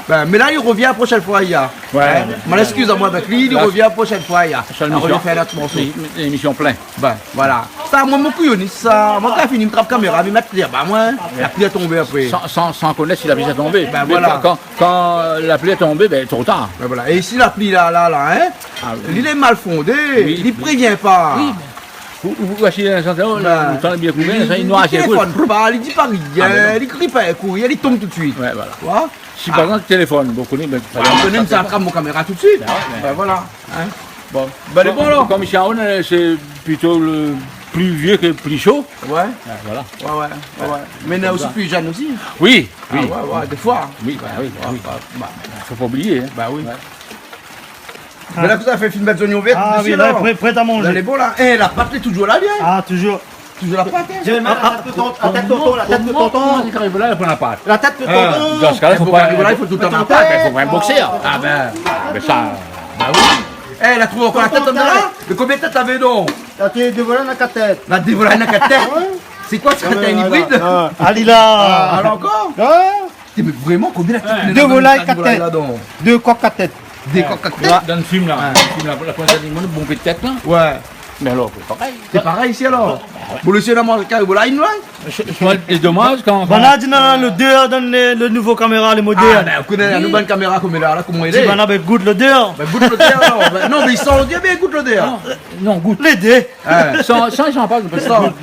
Ben, mais là, il revient la prochaine fois, il y a. Ouais. Hein? M'en excuse à moi avec lui, il Là, revient la prochaine fois, il y a. Prochaine On émission. va faire notre morceau. L'émission pleine. Ben, voilà. Ça, moi, mon couillon, ça. Moi, quand je finis une trappe caméra, il mettre clair. Ben, moi, la pluie est tombée après. Sans connaître si la pluie est tombée. Ben, Mais voilà. Quand la pluie est tombée, ben trop tard. Ben, voilà. Et ici, la pluie là, hein? Ah, oui. Il est mal fondé, Oui. il prévient pas. Oui, vous achetez un centenaire, Ben, le temps est bien couvert, il il noie à ses couilles. téléphone pas, il dit pas rien, Ah, mais non. il crie pas un coup, il tombe tout de suite. Ouais, voilà. Tu vois? Si par exemple, le téléphone, vous connaissez, ben, On donne ça attrape mon caméra tout de suite. Ben ouais, mais- Ben voilà. Hein? Bon, ben les bon alors. Comme ici en haut, c'est plutôt plus vieux que plus chaud. Ouais. Ah, voilà. Ouais. Mais il y en a aussi plus jeunes aussi. Oui, oui. Ah ouais, des fois. Oui, oui. Bah, Faut pas oublier. Hein. bah oui. Mais là, vous avez fait une belle oignon vert. Ah ici, oui, là, prêt à Là, elle est manger. bon là. Eh, la pâte elle est toujours là, bien. Ah, toujours. Toujours la pâte. Hein. Je vais mettre la tête de tonton, la tête de Comment tonton. c'est qu'arrive là, elle prend la pâte. La tête de tonton. Dans ce cas-là, faut Faut pas. pas il faut tout le temps la Ah, pâte. ben, faut pas un boxer. Ah ben ça. Bah oui. Eh, elle a trouvé encore la tête en là. De combien de têtes t'avais donc? La tête de voilà la tête. La dévolée n'a qu'à tête. C'est quoi, c'est un hybride? Allez là. Alors encore? Mais vraiment, combien de têtes? Deux volailles, quatre têtes. là-dedans? Deux coques à tête. Des coques à tête? Dans le film là, la princesse du monde, bon peu de tête là. Ouais. Mais alors, c'est pareil. C'est pareil ici alors? Vous le savez, manger caribolaï, là? C'est dommage quand. On a dit non, le dehors dans le nouveau caméra, les Ah, modernes. ben, vous connaissez la nouvelle caméra comme elle est là, comment elle Si est? on a goûte le dehors. Ben, goûte le dé alors. Ben, non, mais il sent le dé, mais goûte le dé. Non, goûte. Les dés. Sans ils s'en passent.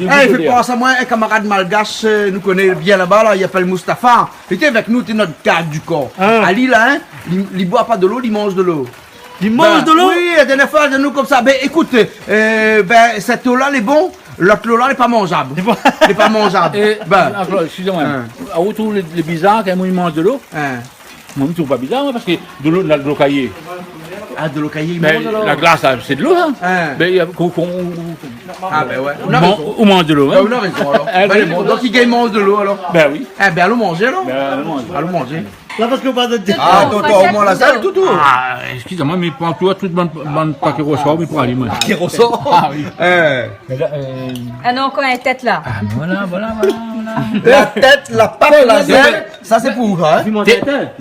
Eh, il fait penser à moi, un camarade malgache, nous connaît bien là-bas, là, il s'appelle Mustapha. Il était avec nous, c'est notre garde du corps. Ah. À Lille, hein, il boit pas de l'eau, il mange de l'eau. Ils mangent de l'eau. Oui, la dernière fois, de nous comme ça. Ben, écoute, cette eau-là, elle est bon. L'autre eau-là, elle est pas mangeable. Elle est pas mangeable. Ben, Excusez-moi, à autour les bizarres, quand ils mangent de l'eau, hein. moi je trouve pas bizarre parce que de l'eau caillée. Ah, de l'eau caillée, il Mais mange alors. la glace, c'est de l'eau, hein. Hein. Mais il y a Ah, ben ouais. On a raison. on mange de l'eau, Ben, hein. on a raison alors. Eh, Ben, il mange. Donc, il mange de l'eau alors. Ben oui. Eh, ben, allons manger alors. Ben, on mange. Allons manger. Là, parce qu'on parle de dés. Ah, Toto, au moins la salle, tout. Ah, excusez-moi, mais prends-toi toute bonne paquet ressort, mais pour aller, moi. Qui ressort. Ah oui. Ah non, quand elle est tête là. Ah, voilà. La tête, la patte, la zèle, ça c'est pour vous, hein. Il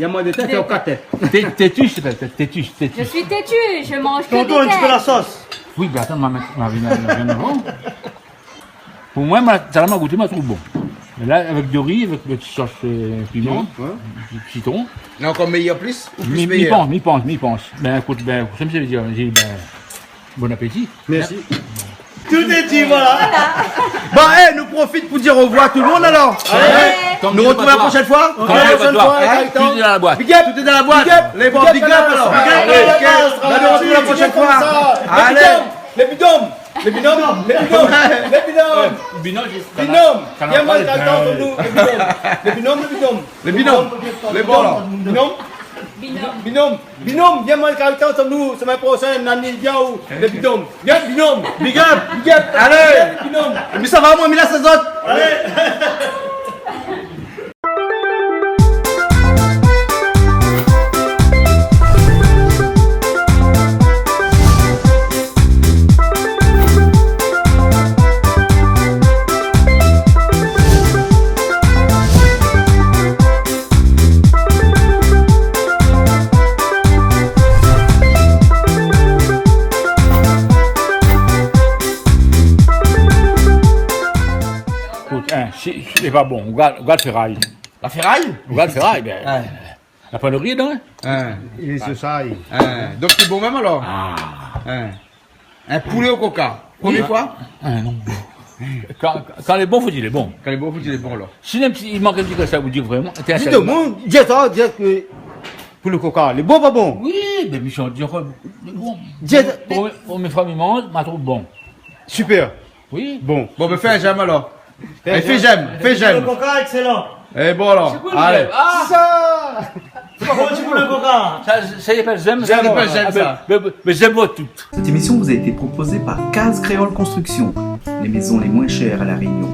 y a moins de tête, il y a quatre têtes. Têtu, c'est pas têtu. Je suis têtue, je mange que Tonton, un des petit peu la têtes. sauce. Oui, mais attends, ma vie n'a avant. Pour moi, ça m'a goûté, ma trouve bon. Mais là, avec du riz, avec le petit sauce piment, du citron, Il y a encore meilleur plus ou plus m'y meilleur? pense. Ben écoute, ben, ça me fait dire, bon appétit. Merci. Tout est dit, voilà. Bon, nous profite pour dire au revoir à tout le monde alors. Comme Nous dit le retrouvons la patois. prochaine fois. Comme dit le patois. Tout est dans la boîte. Big up, tout est dans la boîte. Les bons big up alors. Allez, Ok, nous nous retrouvons la prochaine fois. Allez. Les binômes. Les binômes. Les binômes. Les binômes. Binôme. Viens moi le entre nous. Les binômes. Les binômes. Les bons là. Binôme, viens moi le caractère entre nous, semaine prochaine, l'année bien ou les binômes. Viens, binôme. Big up. Allez. Binôme. Mais ça va, moi, mais là, c'est autres. Écoute, c'est pas bon. On regarde ferraille. La ferraille. On regarde ferraille, ben. La panerie, non? Il est ce ça. Donc, c'est bon même alors. Un poulet au coca. Première fois. Non. Quand il est bon, faut dire il est bon. Quand il est bon, faut qu'il est bon alors. Si il manque un petit que ça vous dit vraiment. Dis donc, mon, dis ça, dis que pour le coca, les bons pas bons. Oui, mais Michel, dis bon. Dis, Pour mes femmes, ils mangent, ma trouve bon. super, Oui. bon. Bon, ben, fais un j'aime alors. Fais j'aime. Le coca, excellent. Eh bon alors. Allez. Ça. Bon, tu veux le coca. Ça y est, j'aime Ça s'appelle j'aime ça. Mais j'aime pas tout. Cette émission vous a été proposée par Case Créole Construction, les maisons les moins chères à La Réunion.